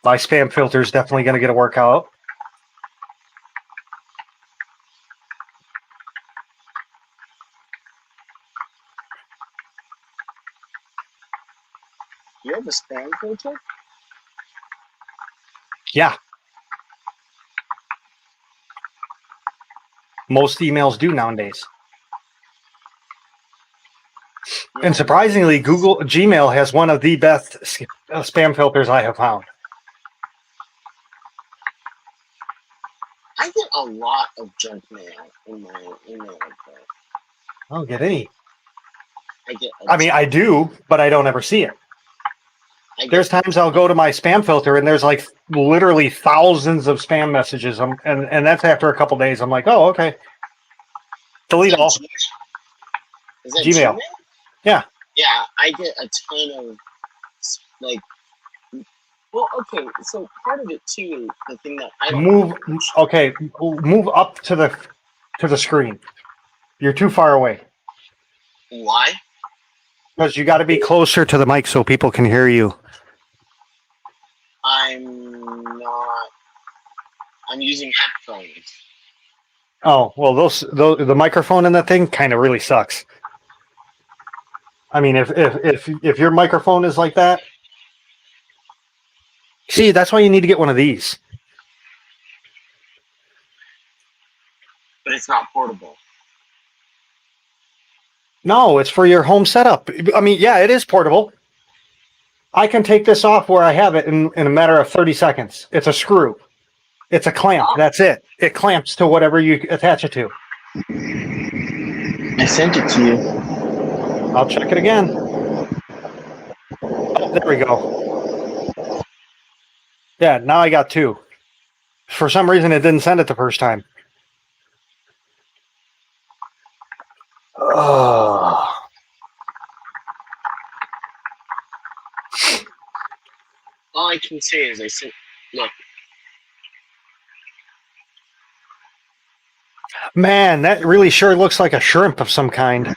My spam filter is definitely going to get a workout. You have a spam filter? Yeah. Most emails do nowadays. Yeah, And surprisingly, Google Gmail has one of the best spam filters I have found. I get a lot of junk mail in my email address. I don't get any. I get. I mean, I do, but I don't ever see it. There's times I'll go to my spam filter and there's like literally thousands of spam messages, and that's after a couple days. I'm like, oh, okay, delete all. Is that Gmail. Gmail? Yeah. Yeah, I get a ton of like. Well, okay, so part of it too is the thing that I don't Move. Okay, move up to the screen. You're too far away. Why? Because you got to be closer to the mic so people can hear you. I'm not. I'm using headphones. Oh well, those the microphone in that thing kind of really sucks. I mean, if your microphone is like that, see, that's why you need to get one of these. But it's not portable. No, it's for your home setup. I mean, yeah, it is portable. I can take this off where I have it in a matter of 30 seconds. It's a screw. It's a clamp. That's it. It clamps to whatever you attach it to. I sent it to you. I'll check it again. Oh, there we go. Yeah, now I got two. For some reason, it didn't send it the first time. Oh. All I can say is I sent. Look, Man, that really sure looks like a shrimp of some kind.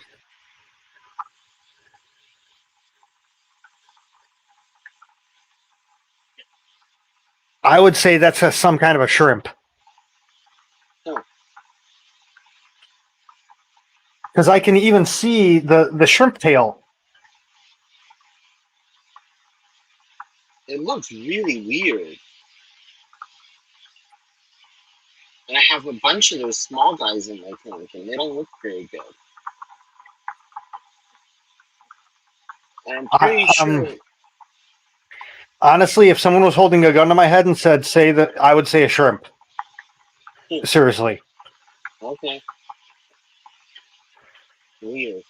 I would say that's some kind of a shrimp. Because I can even see the shrimp tail. it looks really weird. And I have a bunch of those small guys in my tank, and they don't look very good. And I'm pretty sure. Honestly, if someone was holding a gun to my head and said, say that, I would say a shrimp. Seriously. Okay. Weird.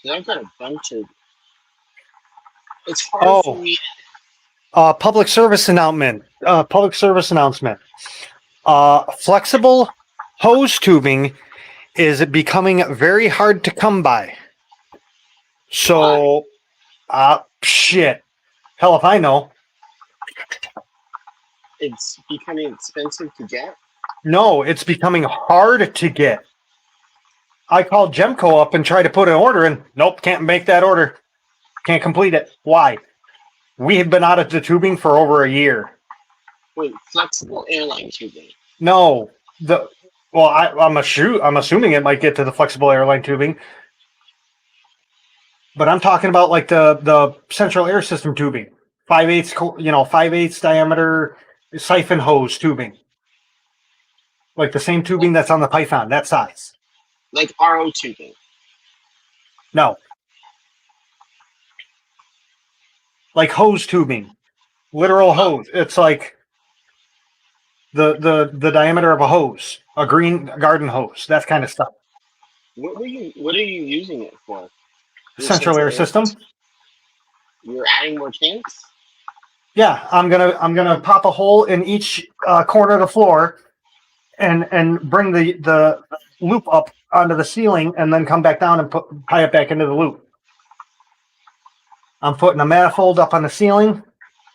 And I've got a bunch of. It's hard for me. Public service announcement. Flexible hose tubing is becoming very hard to come by. So, shit. Hell if I know. It's becoming expensive to get. No, it's becoming hard to get. I called Gemco up and tried to put an order in. Nope, can't make that order. Can't complete it. Why? We have been out of the tubing for over a year. Wait, flexible airline tubing. No, I'm assuming it might get to the flexible airline tubing, but I'm talking about like the central air system tubing, 5/8, 5/8 diameter siphon hose tubing, like the same tubing that's on the Python, that size. Like RO tubing. No, like hose tubing, literal hose. It's like the diameter of a hose, a green garden hose, that kind of stuff. What are you using it for? Your Central air central air system. system? You're adding more tanks? Yeah, I'm gonna pop a hole in each corner of the floor and bring the loop up onto the ceiling and then come back down and tie it back into the loop. I'm putting a manifold up on the ceiling.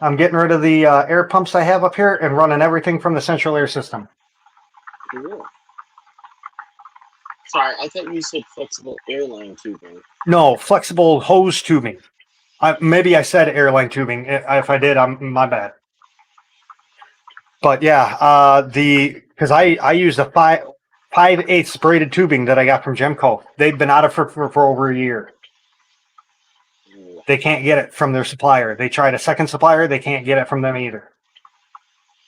I'm getting rid of the air pumps I have up here and running everything from the central air system. Cool. Sorry, I thought you said flexible airline tubing. No, flexible hose tubing. Maybe I said airline tubing. If I did, my bad. But yeah, because I used a 5/8 braided tubing that I got from Gemco. They've been out of for over a year. They can't get it from their supplier. They tried a second supplier. They can't get it from them either.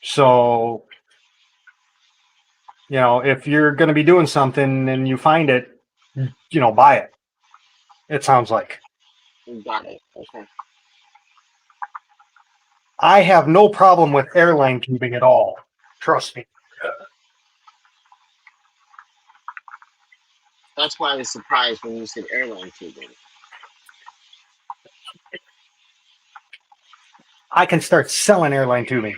So, if you're going to be doing something and you find it, buy it. It sounds like. Got it. Okay. I have no problem with airline tubing at all. Trust me. That's why I was surprised when you said airline tubing. I can start selling airline tubing.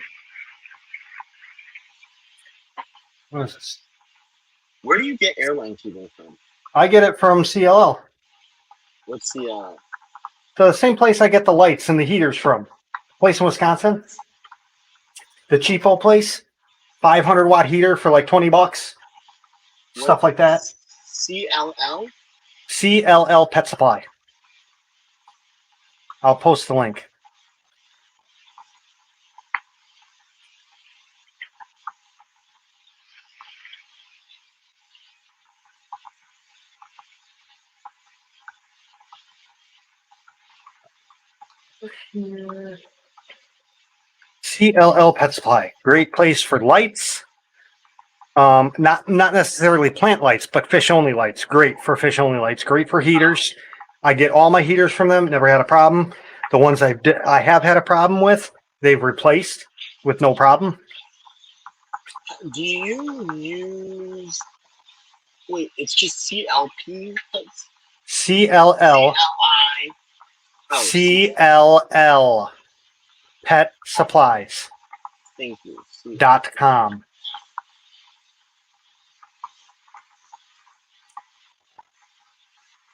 What is this? Where do you get airline tubing from? I get it from CLL. What's the The same place I get the lights and the heaters from. Place in Wisconsin. The cheapo place. 500-watt heater for like $20. Stuff like that. CLL? CLL Pet Supply. I'll post the link. CLL Pet Supply. Great place for lights. Not necessarily plant lights, but fish only lights. Great for fish only lights. Great for heaters. I get all my heaters from them. Never had a problem. The ones I have had a problem with, they've replaced with no problem. Do you use? Wait, it's just CLP. CLL. CLI. Oh, CLL Pet Supplies thank you. .com.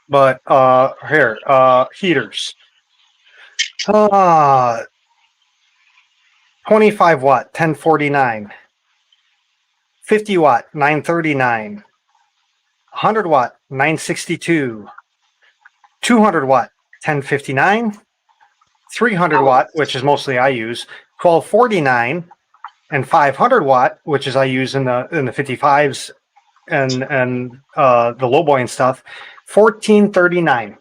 But here, heaters. 25 watt, 1049. 50 watt, 939. 100 watt, 962. 200 watt, 1059. 300 watt, which is mostly I use, 1249. And 500 watt, which is I use in the 55s and the low boy and stuff, 1439.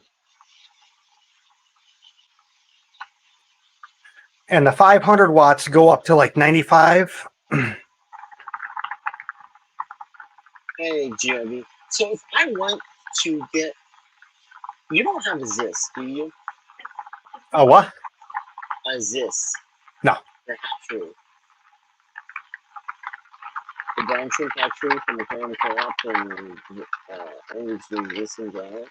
And the 500 watts go up to like 95. Hey, Jeremy. So if I want to get, you don't have a Zis, do you? A what? A Zis. No. For hatchery. The brown shrimp hatchery from the Canada Co-op and owns the existing ground.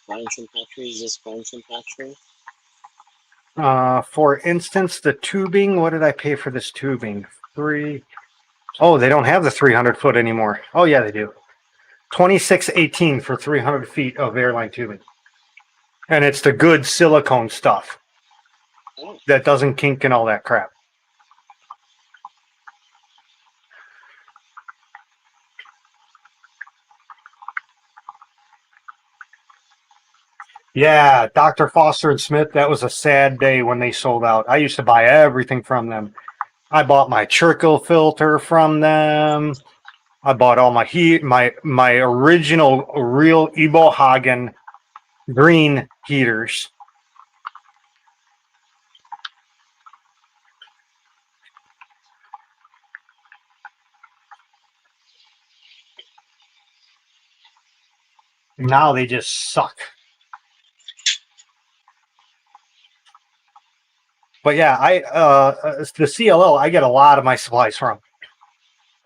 Brown shrimp hatchery is this brown shrimp hatchery? For instance, the tubing, what did I pay for this tubing? Oh, they don't have the 300 foot anymore. Oh yeah, they do. $26.18 for 300 feet of airline tubing. And it's the good silicone stuff that doesn't kink and all that crap. Yeah, Dr. Foster and Smith, that was a sad day when they sold out. I used to buy everything from them. I bought my Churchill filter from them. I bought all my my original real Ebo Hagen green heaters. Now they just suck. But yeah, the CLL I get a lot of my supplies from.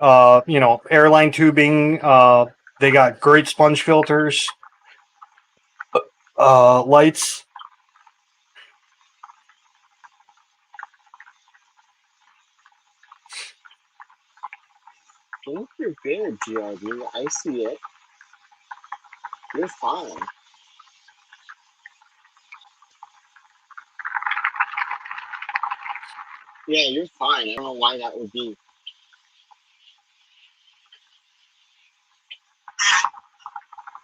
Airline tubing. They got great sponge filters, lights. I think you're good, GRB. I see it. You're fine. Yeah, you're fine. I don't know why that would be.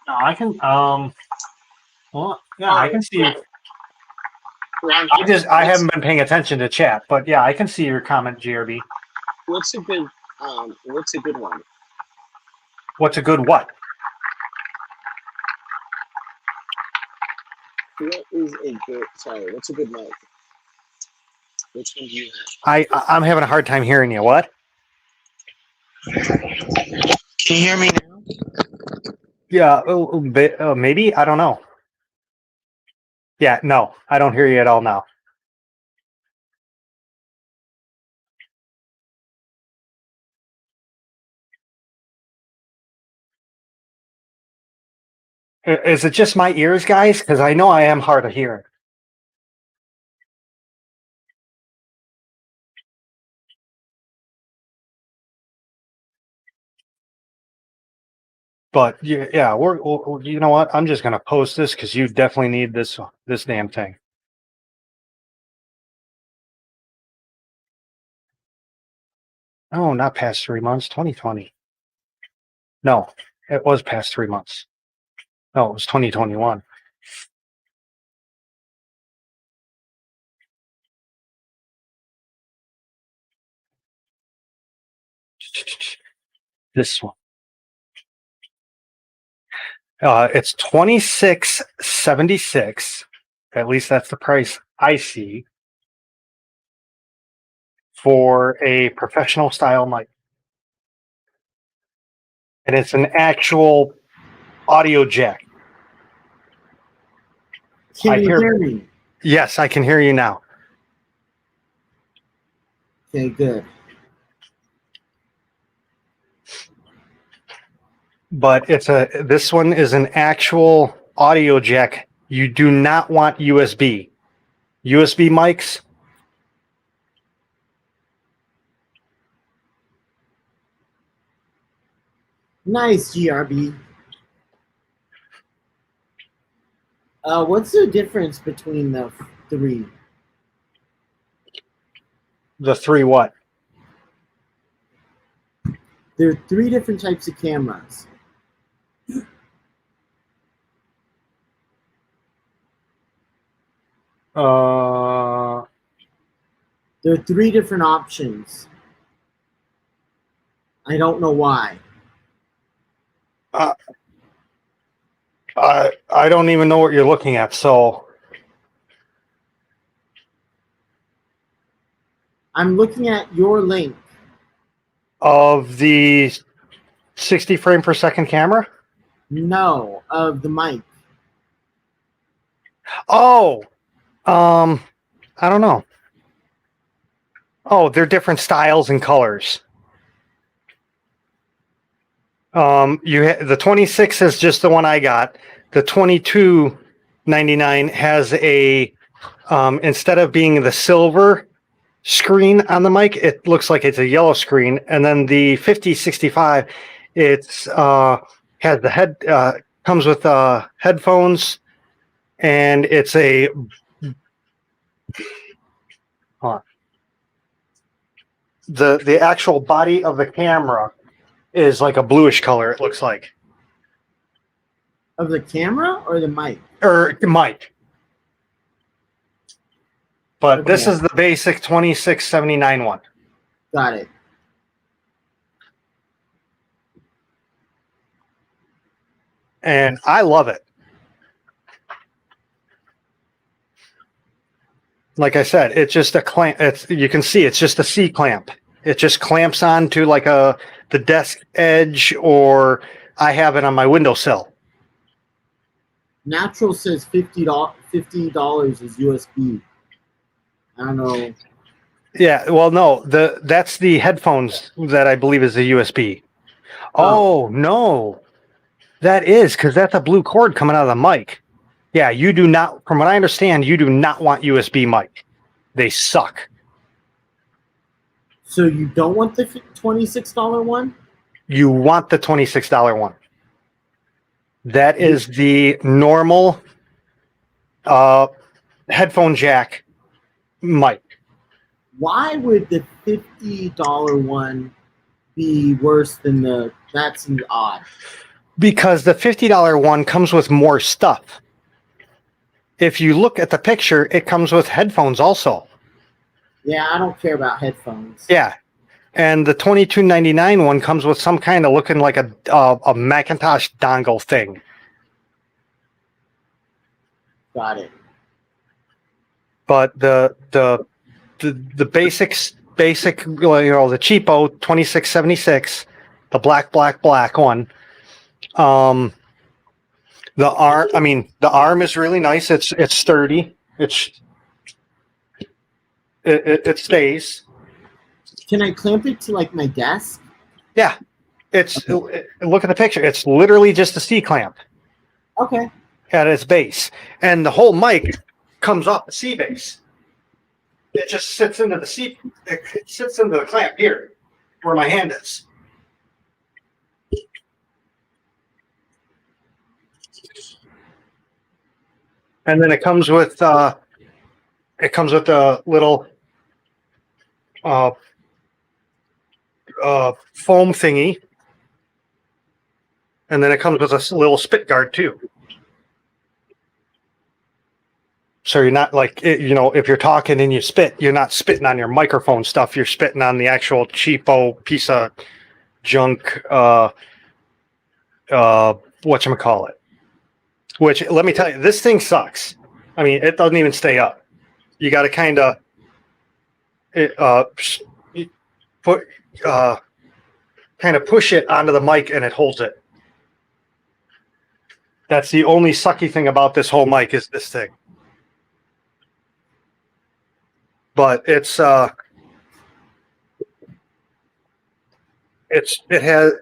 No, I can. Well, yeah, I Oh, can see. around I here. just I haven't been paying attention to chat, but yeah, I can see your comment, GRB. What's a good one? What's a good what? What is a good? Sorry, what's a good mic? Which one do you have? I'm having a hard time hearing you. What? Can you hear me now? Yeah, maybe I don't know. Yeah, no, I don't hear you at all now. Is it just my ears, guys? Because I know I am hard of hearing. But yeah, you know what? I'm just gonna post this because you definitely need this damn thing. Oh, not past 3 months. 2020. No, it was past 3 months. No, it was 2021. This one. It's 26.76. At least that's the price I see for a professional style mic. And it's an actual audio jack. Can you hear me? Yes, I can hear you now. Okay, good. But this one is an actual audio jack. You do not want USB. USB mics. Nice, GRB. What's the difference between the three? The three what? There are three different types of cameras. There are three different options. I don't know why. I don't even know what you're looking at. So I'm looking at your link. of the 60 frame per second camera. No, of the mic. Oh, I don't know. Oh, they're different styles and colors. The 26 is just the one I got. The 22.99 has a instead of being the silver screen on the mic, it looks like it's a yellow screen. And then the 5065, it's has the head comes with headphones, and it's a the actual body of the camera is like a bluish color. It looks like. Of the camera or the mic? or mic. But this Okay. is the basic 2679 one. Got it. And I love it. Like I said, it's just a clamp. You can see it's just a C clamp. It just clamps onto like the desk edge, or I have it on my windowsill. Natural says $50 is USB. I don't know. Yeah, well, no, that's the headphones that I believe is the USB. Oh no, that is because that's a blue cord coming out of the mic. Yeah, you do not. From what I understand, you do not want USB mic. They suck. So you don't want the $26 one? You want the $26 one. That is the normal headphone jack mic. Why would the $50 one be worse than that seems odd. Because the $50 one comes with more stuff. If you look at the picture, it comes with headphones also. Yeah, I don't care about headphones. Yeah. And the $22.99 one comes with some kind of looking like a Macintosh dongle thing. Got it. But the basic, the cheapo 2676, the black one. The arm is really nice. It's sturdy. It stays. Can I clamp it to like my desk? Yeah. Look at the picture. It's literally just a C clamp Okay. at its base. And the whole mic comes off the C base. It just sits into the C. It sits into the clamp here, where my hand is. And then it comes with a little foam thingy, and then it comes with a little spit guard too. So you're not like, if you're talking and you spit, you're not spitting on your microphone stuff. You're spitting on the actual cheapo piece of junk. Whatchamacallit. Which, let me tell you, this thing sucks. I mean, it doesn't even stay up. You got to kind of push it onto the mic, and it holds it. That's the only sucky thing about this whole mic is this thing. But it has.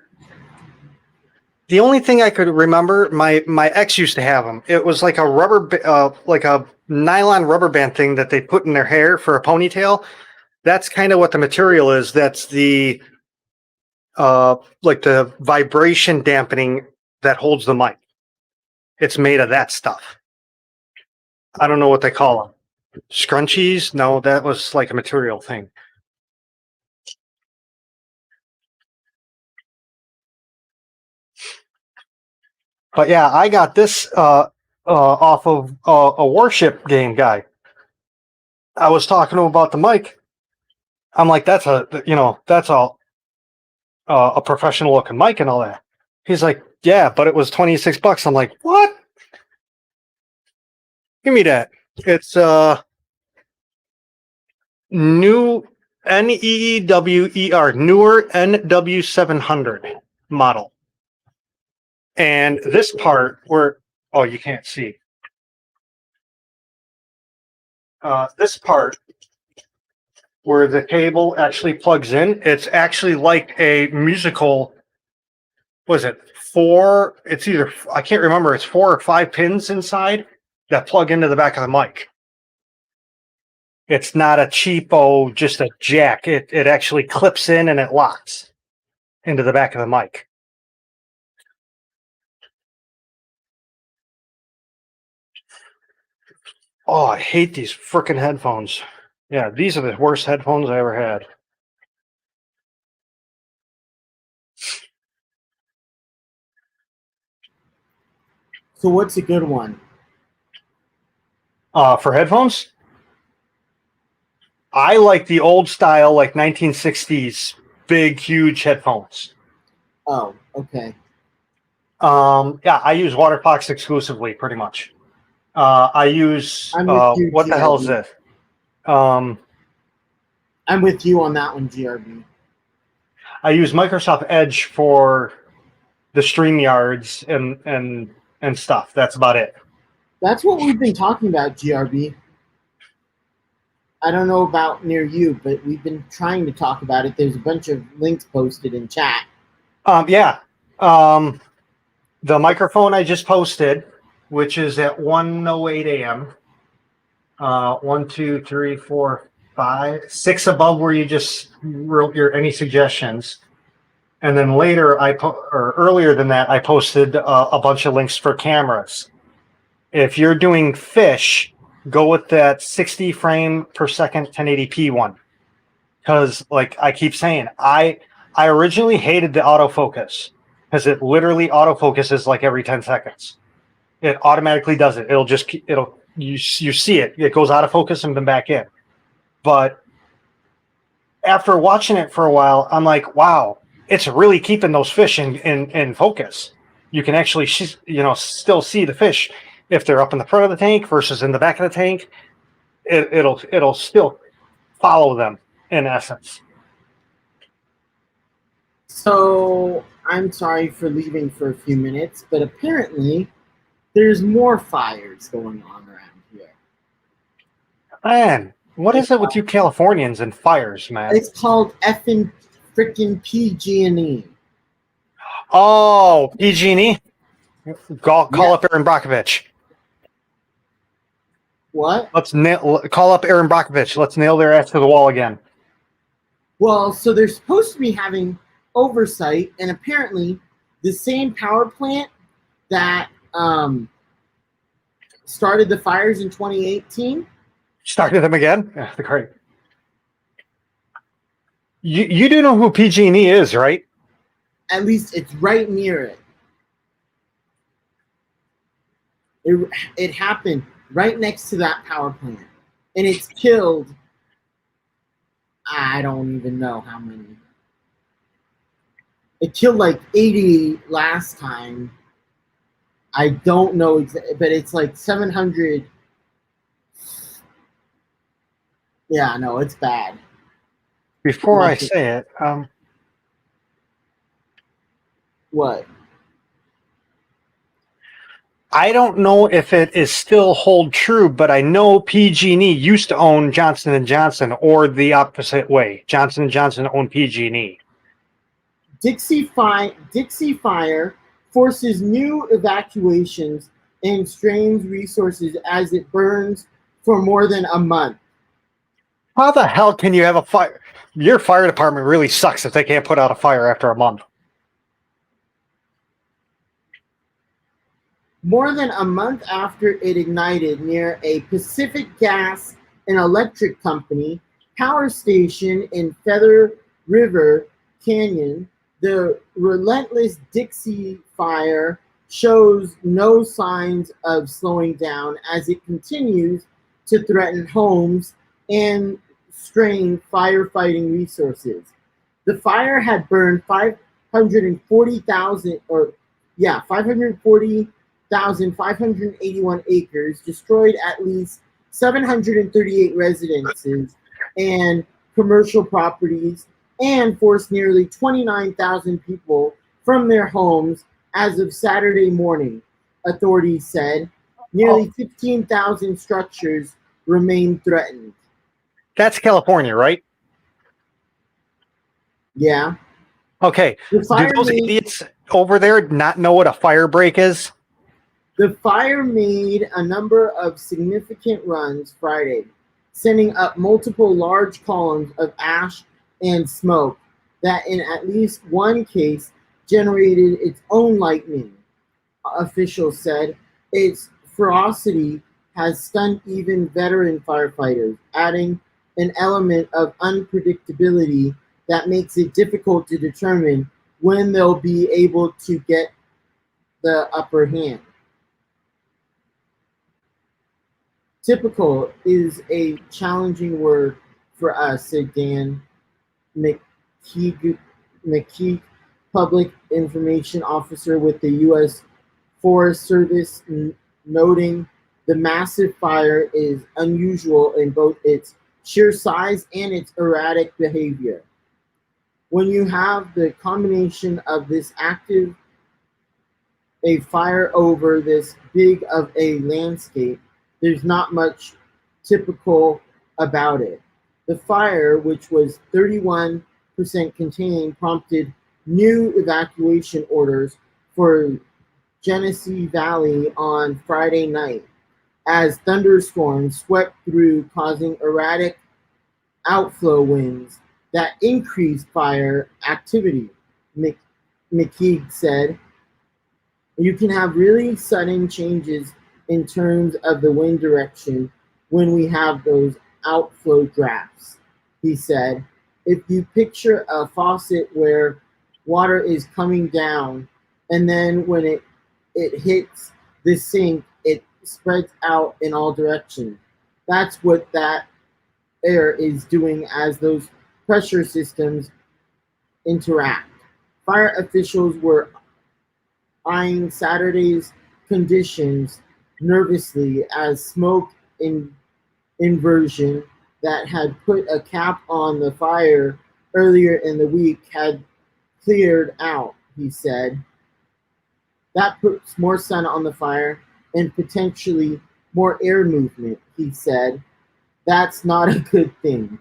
The only thing I could remember, my ex used to have them. It was like a like a nylon rubber band thing that they put in their hair for a ponytail. That's kind of what the material is. That's the like the vibration dampening that holds the mic. It's made of that stuff. I don't know what they call them. Scrunchies? No, that was like a material thing. But yeah, I got this off of a Warship game guy. I was talking to him about the mic. I'm like, that's a professional looking mic and all that. He's like, yeah, but it was $26. I'm like, what? Give me that. It's new NEWER, newer NW700 model. And this part you can't see. This part where the cable actually plugs in, it's actually like a musical, was it four? It's either, I can't remember, it's 4 or 5 pins inside that plug into the back of the mic. It's not a cheapo, just a jack. It actually clips in and it locks into the back of the mic. Oh, I hate these freaking headphones. Yeah, these are the worst headphones I ever had. So what's a good one? For headphones, I like the old style, like 1960s, big, huge headphones. Oh, okay. Yeah, I use Waterfox exclusively, pretty much. I use I'm with you, what the hell is GRB. this? Um, I'm with you on that one, GRB. I use Microsoft Edge for the StreamYards and stuff. That's about it. That's what we've been talking about, GRB. I don't know about near you, but we've been trying to talk about it. There's a bunch of links posted in chat. Yeah. The microphone I just posted, which is at 1:08 a.m. 1, 2, 3, 4, 5, 6 above where you just wrote your any suggestions. And then later, or earlier than that, I posted a bunch of links for cameras. If you're doing fish, go with that 60 frame per second 1080p one. Because, like I keep saying, I originally hated the autofocus because it literally autofocuses like every 10 seconds. It automatically does it. You see it. It goes out of focus and then back in. But after watching it for a while, I'm like, wow, it's really keeping those fish in focus. You can actually, still see the fish if they're up in the front of the tank versus in the back of the tank. It'll still follow them in essence. So I'm sorry for leaving for a few minutes, but apparently there's more fires going on around here. Man, what is it with you Californians and fires, man? It's called effing freaking PG&E. Oh, PG&E? Call up Aaron Brockovich. What? Call up Aaron Brockovich. Let's nail their ass to the wall again. Well, so they're supposed to be having oversight, and apparently the same power plant that started the fires in 2018. Started them again? Yeah, great. You do know who PG&E is, right? At least it's right near it. It happened right next to that power plant, and it's killed. I don't even know how many. It killed like 80 last time. I don't know exactly, but it's like 700. Yeah, no, it's bad. Before I say it, What? I don't know if it is still hold true, but I know PG&E used to own Johnson & Johnson, or the opposite way. Johnson & Johnson owned PG&E. Dixie Fire forces new evacuations and strains resources as it burns for more than a month. How the hell can you have a fire? Your fire department really sucks if they can't put out a fire after a month. More than a month after it ignited near a Pacific Gas and Electric Company power station in Feather River Canyon, the relentless Dixie Fire shows no signs of slowing down as it continues to threaten homes and strain firefighting resources. The fire had burned 540,581 acres, destroyed at least 738 residences and commercial properties, and forced nearly 29,000 people from their homes as of Saturday morning, authorities said. Nearly 15,000 structures remain threatened. That's California, right? Yeah. Okay. Do those idiots over there not know what a fire break is? The fire made a number of significant runs Friday, sending up multiple large columns of ash and smoke that in at least one case generated its own lightning, officials said. Its ferocity has stunned even veteran firefighters, adding an element of unpredictability that makes it difficult to determine when they'll be able to get the upper hand. Typical is a challenging word for us, said Dan McKeague, McKeague, public information officer with the U.S. Forest Service, noting the massive fire is unusual in both its sheer size and its erratic behavior. When you have the combination of this active a fire over this big of a landscape, there's not much typical about it. The fire, which was 31% contained, prompted new evacuation orders for Genesee Valley on Friday night as thunderstorms swept through, causing erratic outflow winds that increased fire activity, McKeague said. You can have really sudden changes in terms of the wind direction when we have those outflow drafts, he said. If you picture a faucet where water is coming down and then when it hits the sink, it spreads out in all directions. That's what that air is doing as those pressure systems interact. Fire officials were eyeing Saturday's conditions nervously as smoke inversion that had put a cap on the fire earlier in the week had cleared out, he said. That puts more sun on the fire and potentially more air movement, he said. That's not a good thing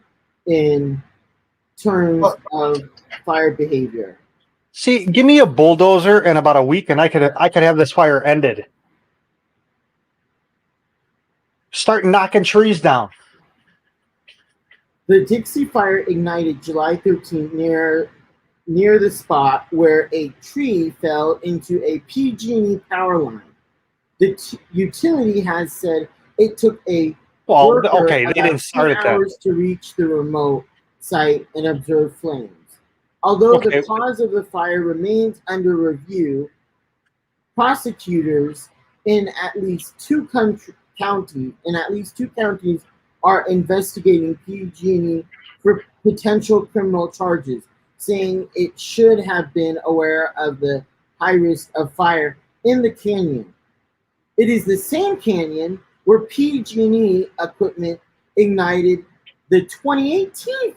in terms of fire behavior. See, give me a bulldozer in about a week, and I could have this fire ended. Start knocking trees down. The Dixie Fire ignited July 13th near the spot where a tree fell into a PG&E power line. The utility has said it took a worker they didn't start it then. hours to reach the remote site and observe flames. Although the cause of the fire remains under review, prosecutors in at least two counties are investigating PG&E for potential criminal charges, saying it should have been aware of the high risk of fire in the canyon. It is the same canyon where PG&E equipment ignited the 2018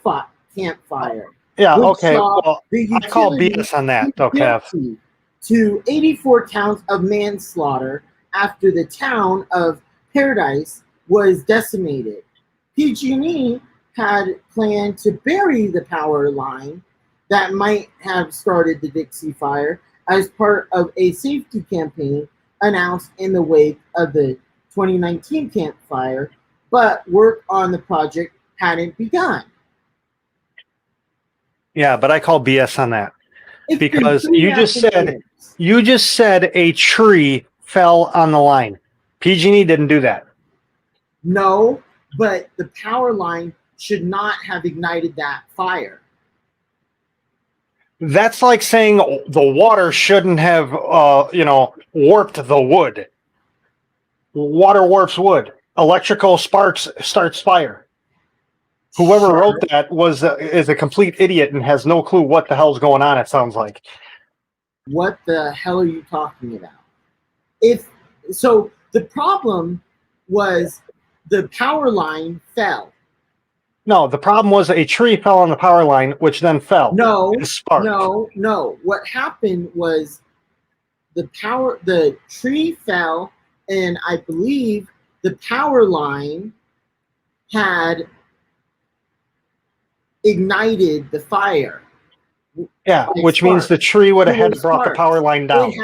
campfire. Yeah, okay. Well, I call BS on that, though, Kev. To 84 counts of manslaughter after the town of Paradise was decimated. PG&E had planned to bury the power line that might have started the Dixie Fire as part of a safety campaign announced in the wake of the 2019 campfire, but work on the project hadn't begun. Yeah, but I call BS on that because you just said a tree fell on the line. PG&E didn't do that. No, but the power line should not have ignited that fire. That's like saying the water shouldn't have, warped the wood. Water warps wood. Electrical sparks starts fire. Whoever wrote that is a complete idiot and has no clue what the hell's going on, it sounds like. What the hell are you talking about? So the problem was the power line fell. No, the problem was a tree fell on the power line, which then fell. No. What happened was the tree fell, and I believe the power line had ignited the fire. Yeah, which means the tree would have had to brought the power line down. It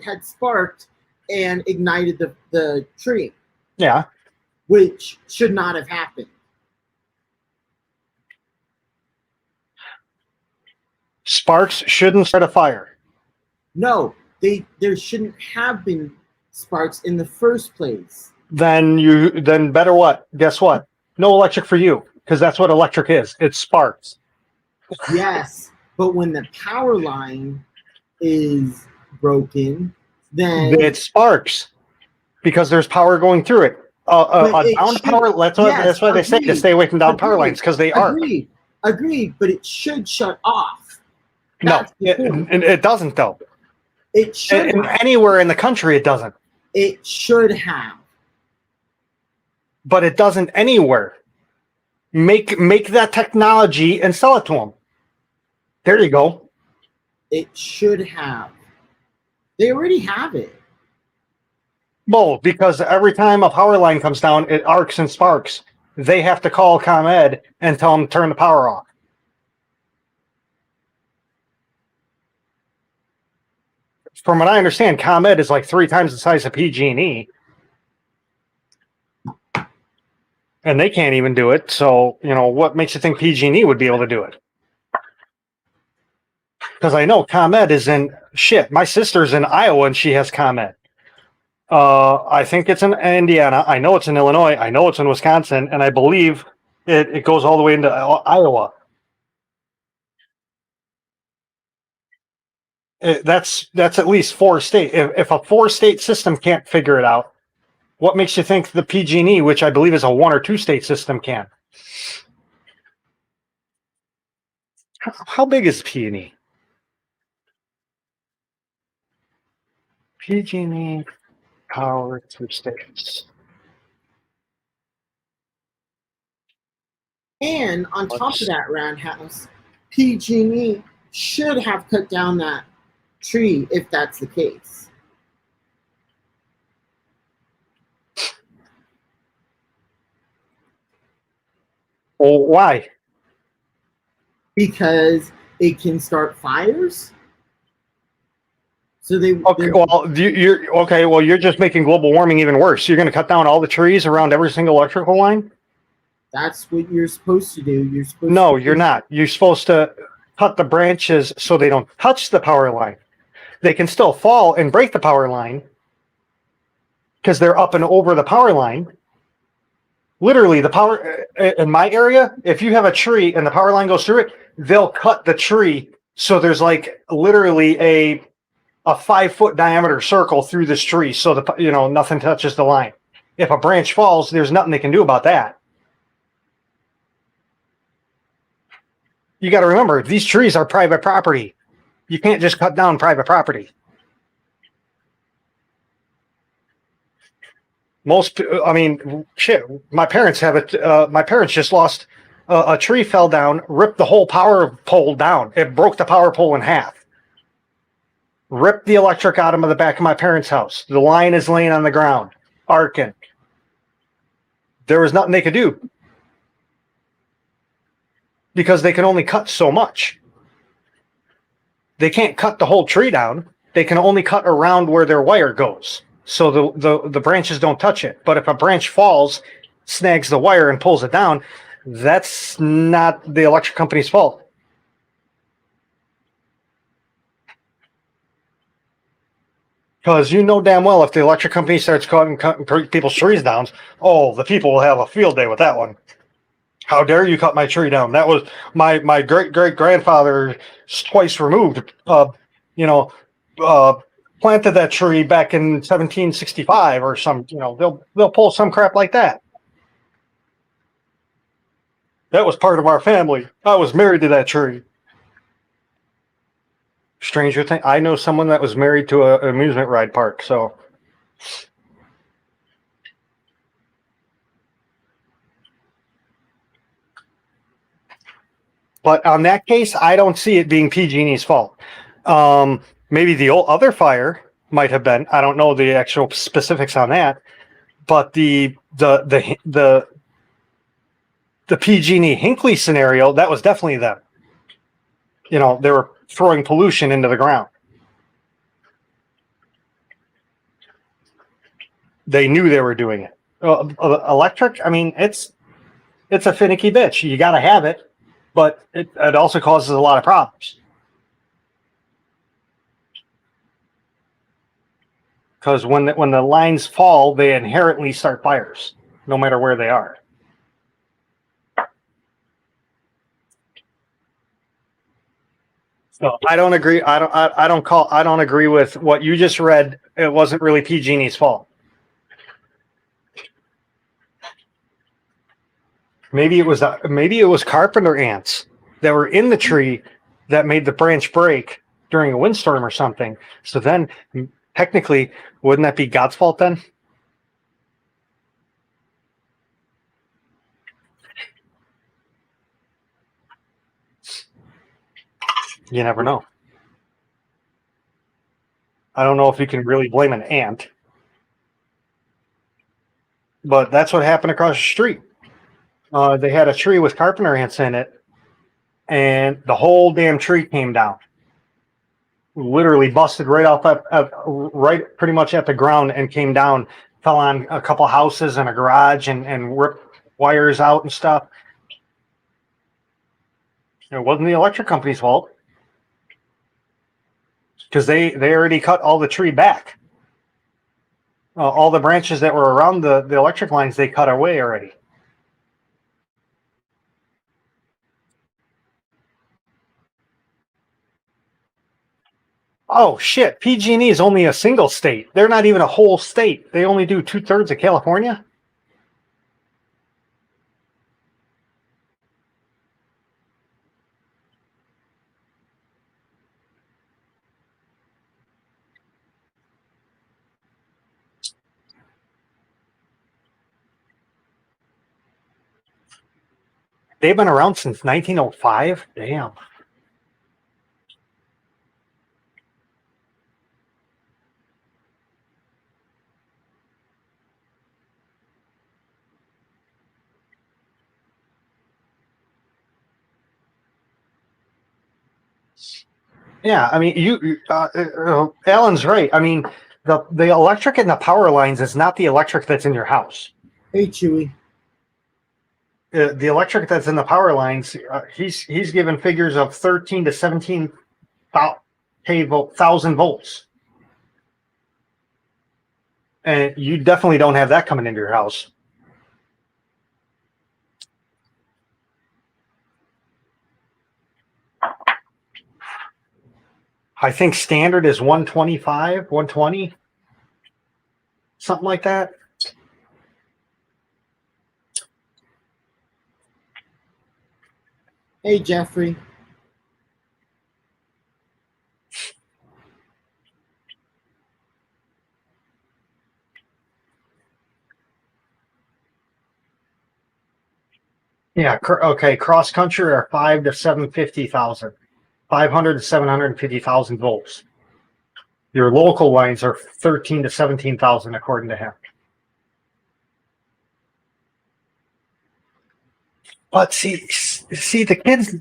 had sparked and ignited the tree. Yeah. Which should not have happened. Sparks shouldn't start a fire. No, there shouldn't have been sparks in the first place. Then better what? Guess what? No electric for you, because that's what electric is. It's sparks. Yes, but when the power line is broken, then it sparks because there's power going through it. But it down should, power. That's why they say to stay away from down power lines, because they are. Agreed, but it should shut off. No, it doesn't though. It should anywhere in the country. It doesn't. It should have. But it doesn't anywhere. Make that technology and sell it to them. There you go. It should have. They already have it. Well, because every time a power line comes down, it arcs and sparks. They have to call ComEd and tell them to turn the power off. From what I understand, ComEd is like 3 times the size of PG&E. And they can't even do it. So, what makes you think PG&E would be able to do it? Because I know ComEd is in my sister's in Iowa and she has ComEd. I think it's in Indiana. I know it's in Illinois. I know it's in Wisconsin, and I believe it goes all the way into Iowa. That's at least 4 states. If a 4-state system can't figure it out, what makes you think the PG&E, which I believe is a 1 or 2 state system, can? How big is PG&E? PG&E power through states. And on top of that, Roundhouse, PG&E should have cut down that tree if that's the case. Well, why? Because it can start fires. So you're just making global warming even worse. You're going to cut down all the trees around every single electrical line? That's what you're supposed to do. You're not. You're supposed to cut the branches so they don't touch the power line. They can still fall and break the power line because they're up and over the power line. Literally, the power in my area, if you have a tree and the power line goes through it, they'll cut the tree so there's like literally a 5-foot diameter circle through this tree so nothing touches the line. If a branch falls, there's nothing they can do about that. You got to remember, these trees are private property. You can't just cut down private property. My parents have it. My parents just lost a tree fell down, ripped the whole power pole down. It broke the power pole in half. Ripped the electric out of the back of my parents' house. The line is laying on the ground, arcing. There was nothing they could do because they can only cut so much. They can't cut the whole tree down. They can only cut around where their wire goes, so the branches don't touch it. But if a branch falls, snags the wire and pulls it down, that's not the electric company's fault. Because you know damn well if the electric company starts cutting people's trees down, the people will have a field day with that one. How dare you cut my tree down? That was my great-great-grandfather twice removed, planted that tree back in 1765 or some, they'll pull some crap like that. That was part of our family. I was married to that tree. Stranger thing, I know someone that was married to an amusement ride park, so. But on that case, I don't see it being PG&E's fault. Maybe the other fire might have been. I don't know the actual specifics on that. But the PG&E Hinckley scenario, that was definitely them. They were throwing pollution into the ground. They knew they were doing it. Electric, it's a finicky bitch. You got to have it. But it also causes a lot of problems. Because when the lines fall, they inherently start fires, no matter where they are. So I don't agree. I don't agree with what you just read. It wasn't really PG&E's fault. Maybe it was carpenter ants that were in the tree that made the branch break during a windstorm or something. So then, technically, wouldn't that be God's fault then? You never know. I don't know if you can really blame an ant, but that's what happened across the street. They had a tree with carpenter ants in it, and the whole damn tree came down. Literally busted right off right pretty much at the ground and came down, fell on a couple houses and a garage and ripped wires out and stuff. It wasn't the electric company's fault because they already cut all the tree back. All the branches that were around the electric lines, they cut away already. Oh shit! PG&E is only a single state. They're not even a whole state. They only do 2/3 of California. They've been around since 1905. Damn. Yeah, I mean, Alan's right. I mean, the electric in the power lines is not the electric that's in your house. Hey, Chewy. The electric that's in the power lines, he's given figures of 13 to 17,000 volts, and you definitely don't have that coming into your house. I think standard is 125, 120, something like that. Hey, Jeffrey. Yeah, okay. Cross country are 5 to 750,000, 500 to 750,000 volts. Your local lines are 13 to 17,000, according to him. But see, the kids,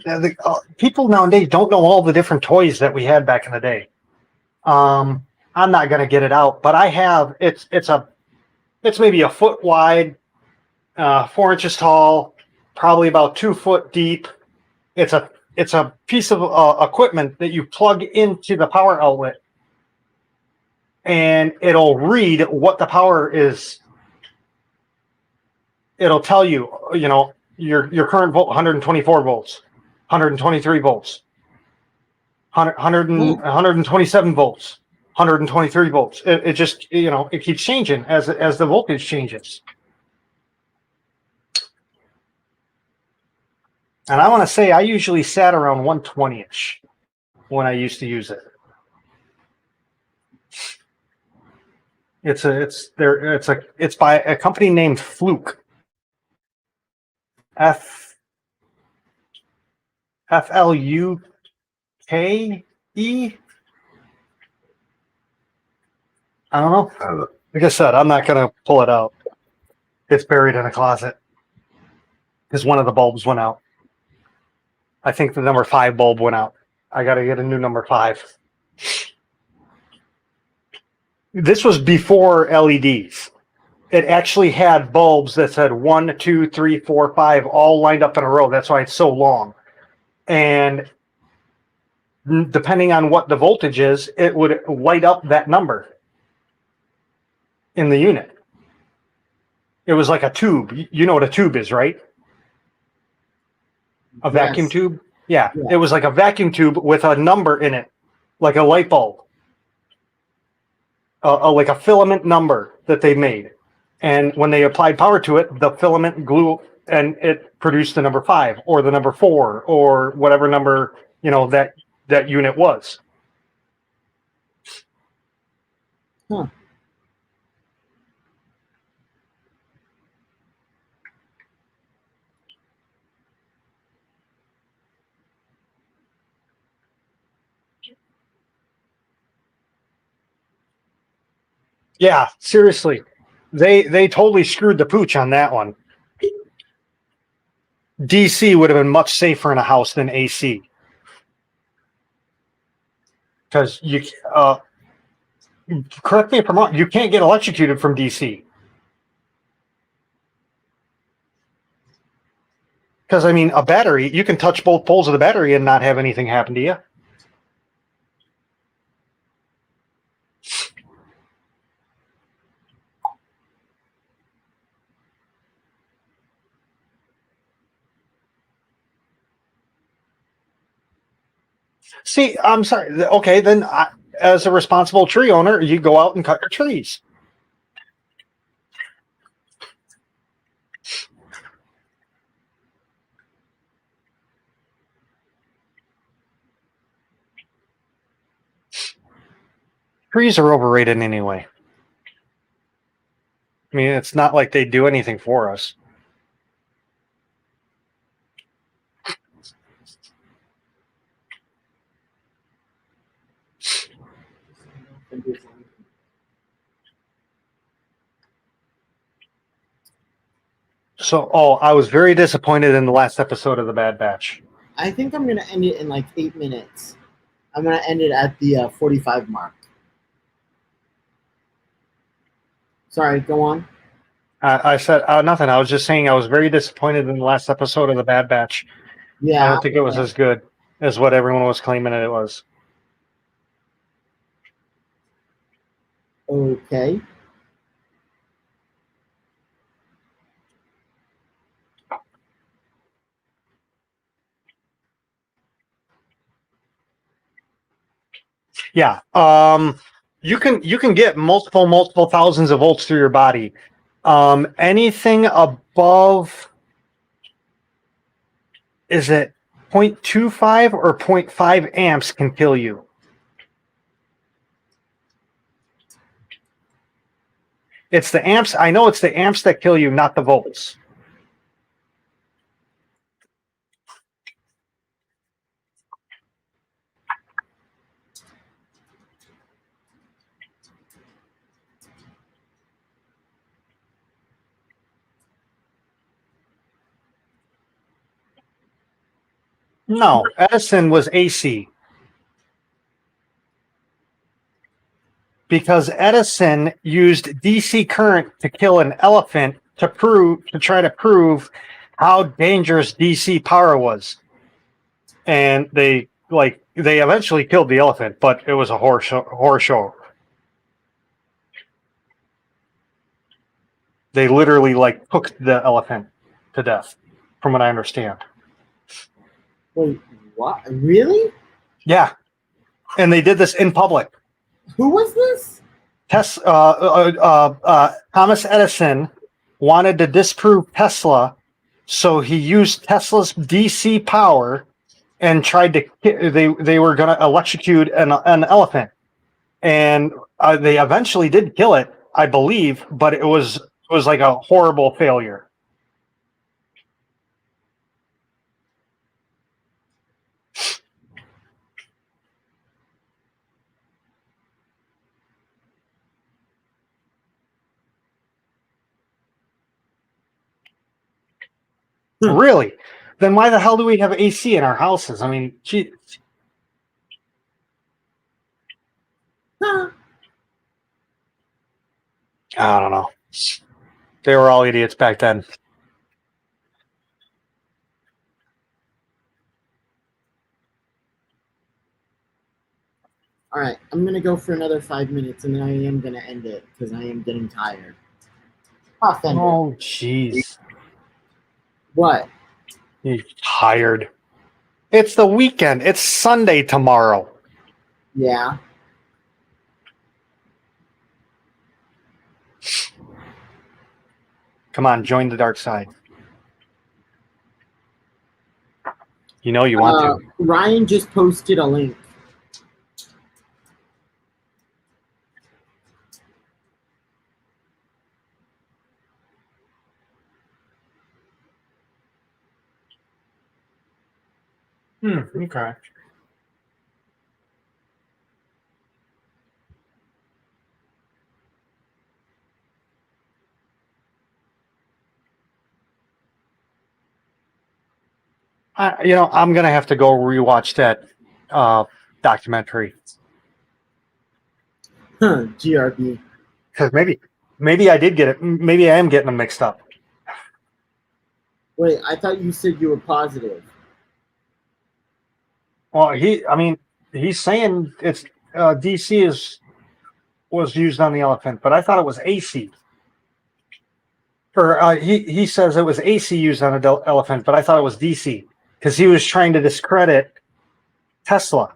people nowadays don't know all the different toys that we had back in the day. I'm not gonna get it out, but I have. It's maybe a foot wide, 4 inches tall, probably about 2 foot deep. It's a piece of equipment that you plug into the power outlet, and it'll read what the power is. It'll tell you, your current volt, 124 volts, 123 volts, 127 volts, 123 volts. It just, it keeps changing as the voltage changes. And I want to say I usually sat around 120-ish when I used to use it. It's by a company named Fluke. Fluke. I don't know. Like I said, I'm not going to pull it out. It's buried in a closet because one of the bulbs went out. I think the number 5 bulb went out. I got to get a new number 5. This was before LEDs. It actually had bulbs that said 1, 2, 3, 4, 5, all lined up in a row. That's why it's so long. And depending on what the voltage is, it would light up that number in the unit. It was like a tube. You know what a tube is, right? A vacuum tube? Yeah. It was like a vacuum tube with a number in it, like a light bulb. Like a filament number that they made. And when they applied power to it, the filament glue and it produced the number 5 or the number 4 or whatever number, that unit was. Huh. Yeah, seriously. They totally screwed the pooch on that one. DC would have been much safer in a house than AC. Because correct me if I'm wrong, you can't get electrocuted from DC. Because, I mean, a battery, you can touch both poles of the battery and not have anything happen to you. See, I'm sorry. Okay, then as a responsible tree owner, you go out and cut your trees. Trees are overrated anyway. I mean, it's not like they do anything for us. So, I was very disappointed in the last episode of The Bad Batch. I think I'm going to end it in like 8 minutes. I'm going to end it at the 45 mark. Sorry, go on. I said nothing. I was just saying I was very disappointed in the last episode of The Bad Batch. Yeah. I don't think it was as good as what everyone was claiming it was. Okay. Yeah. You can get multiple thousands of volts through your body. Anything above, is it 0.25 or 0.5 amps can kill you. It's the amps. I know it's the amps that kill you, not the volts. No, Edison was AC. Because Edison used DC current to kill an elephant to try to prove how dangerous DC power was. And they eventually killed the elephant, but it was a horror show. They literally cooked the elephant to death, from what I understand. Wait, what? Really? Yeah. And they did this in public. Who was this? Thomas Edison wanted to disprove Tesla, so he used Tesla's DC power and tried to. They were going to electrocute an elephant, and they eventually did kill it, I believe, but it was like a horrible failure. Really? Then why the hell do we have AC in our houses? I mean, gee. Huh. I don't know. They were all idiots back then. All right, I'm going to go for another 5 minutes, and then I am going to end it because I am getting tired. Oh, jeez. What? You're tired. It's the weekend. It's Sunday tomorrow. Yeah. Come on, join the dark side. You know you want to. Ryan just posted a link. Okay. I'm gonna have to go rewatch that documentary GRB. because maybe I did get it. Maybe I am getting them mixed up. Wait, I thought you said you were positive. Well, he's saying it's DC was used on the elephant, but I thought it was AC. Or he says it was AC used on the elephant, but I thought it was DC because he was trying to discredit Tesla.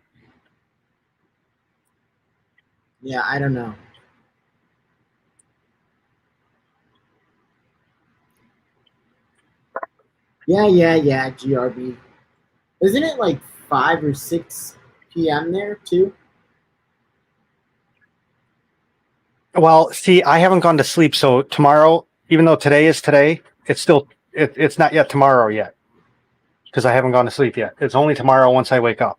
Yeah, I don't know. Yeah, GRB. Isn't it like 5 or 6 p.m. there too? Well, see, I haven't gone to sleep, so tomorrow, even though today is today, it's still it's not yet tomorrow yet because I haven't gone to sleep yet. It's only tomorrow once I wake up.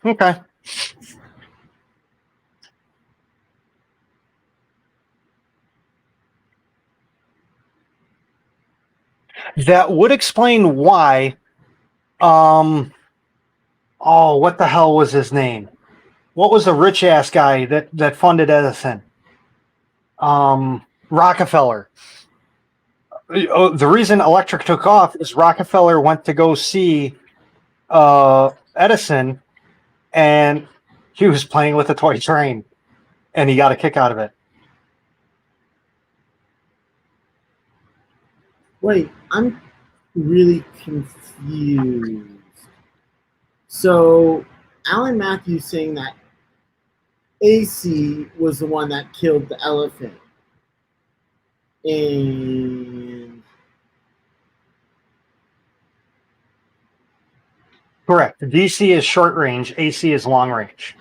Okay. That would explain why. Oh, what the hell was his name? What was the rich ass guy that funded Edison? Rockefeller. The reason electric took off is Rockefeller went to go see Edison, and he was playing with a toy train, and he got a kick out of it. Wait, I'm really confused. So, Alan Matthews saying that AC was the one that killed the elephant. And Correct. DC is short range, AC is long range.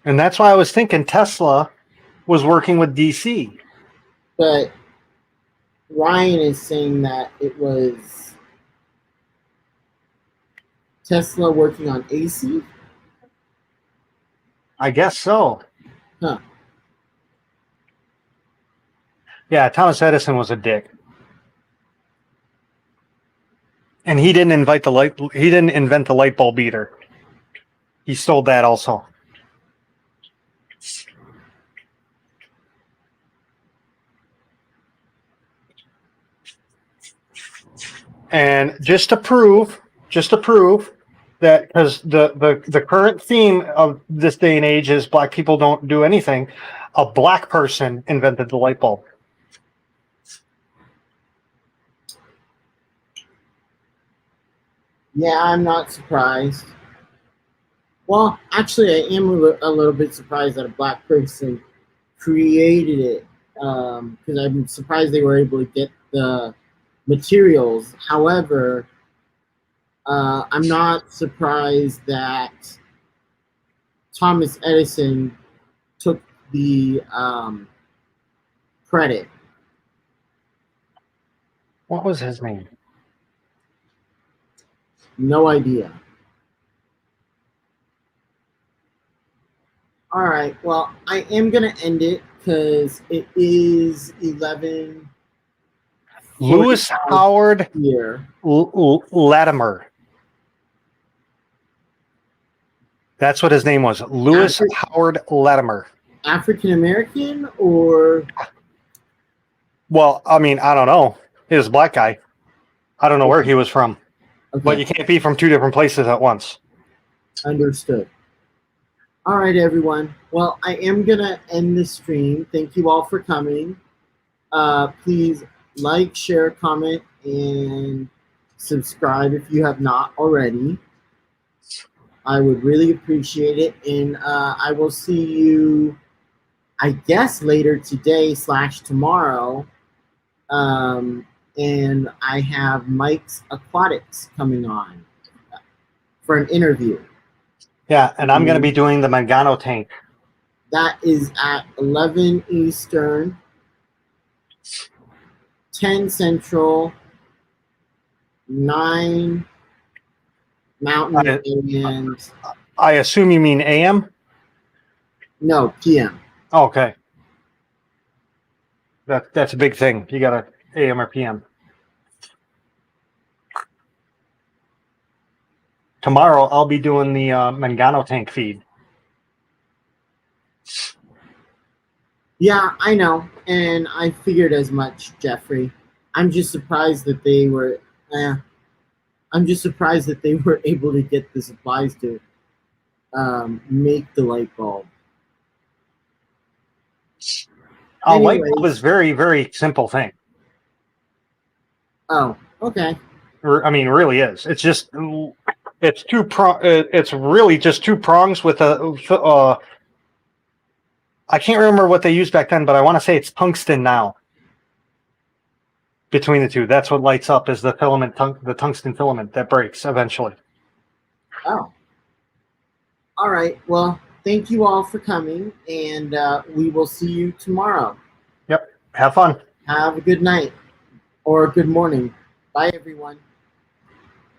And that's why I was thinking Tesla was working with DC. but Ryan is saying that it was Tesla working on AC? I guess so. Huh. Yeah, Thomas Edison was a dick. And he didn't invent the light bulb either. He stole that also. And just to prove that, because the current theme of this day and age is black people don't do anything, a black person invented the light bulb. Yeah, I'm not surprised. Well, actually, I am a little bit surprised that a black person created it, because I'm surprised they were able to get the materials. However, I'm not surprised that Thomas Edison took the credit. What was his name? No idea. All right. Well, I am gonna end it because it is 11. Lewis Howard Here. Latimer. That's what his name was. Lewis Howard Latimer. African American or? Well, I mean, I don't know. He was a black guy. I don't know where he was from. Okay. But you can't be from two different places at once. Understood. All right, everyone. Well, I am going to end the stream. Thank you all for coming. Please like, share, comment, and subscribe if you have not already. I would really appreciate it. And I will see you, I guess, later today / tomorrow. And I have Mike's Aquatics coming on for an interview. Yeah, and I'm going to be doing the Mangano tank. That is at 11 Eastern, 10 Central, 9 Mountain, and I assume you mean AM? no, PM. Okay. That's a big thing. You got to AM or PM. Tomorrow I'll be doing the Mangano tank feed. Yeah, I know, and I figured as much, Jeffrey. I'm just surprised that they were. I'm just surprised that they were able to get the supplies to make the light bulb. A light bulb is very, very simple thing. Oh, okay. I mean, really is. It's just it's it's really just two prongs with a. I can't remember what they used back then, but I want to say it's tungsten now. Between the two, that's what lights up is the filament, the tungsten filament that breaks eventually. Oh. All right. Well, thank you all for coming, and we will see you tomorrow. Yep. Have fun. Have a good night or a good morning. Bye, everyone.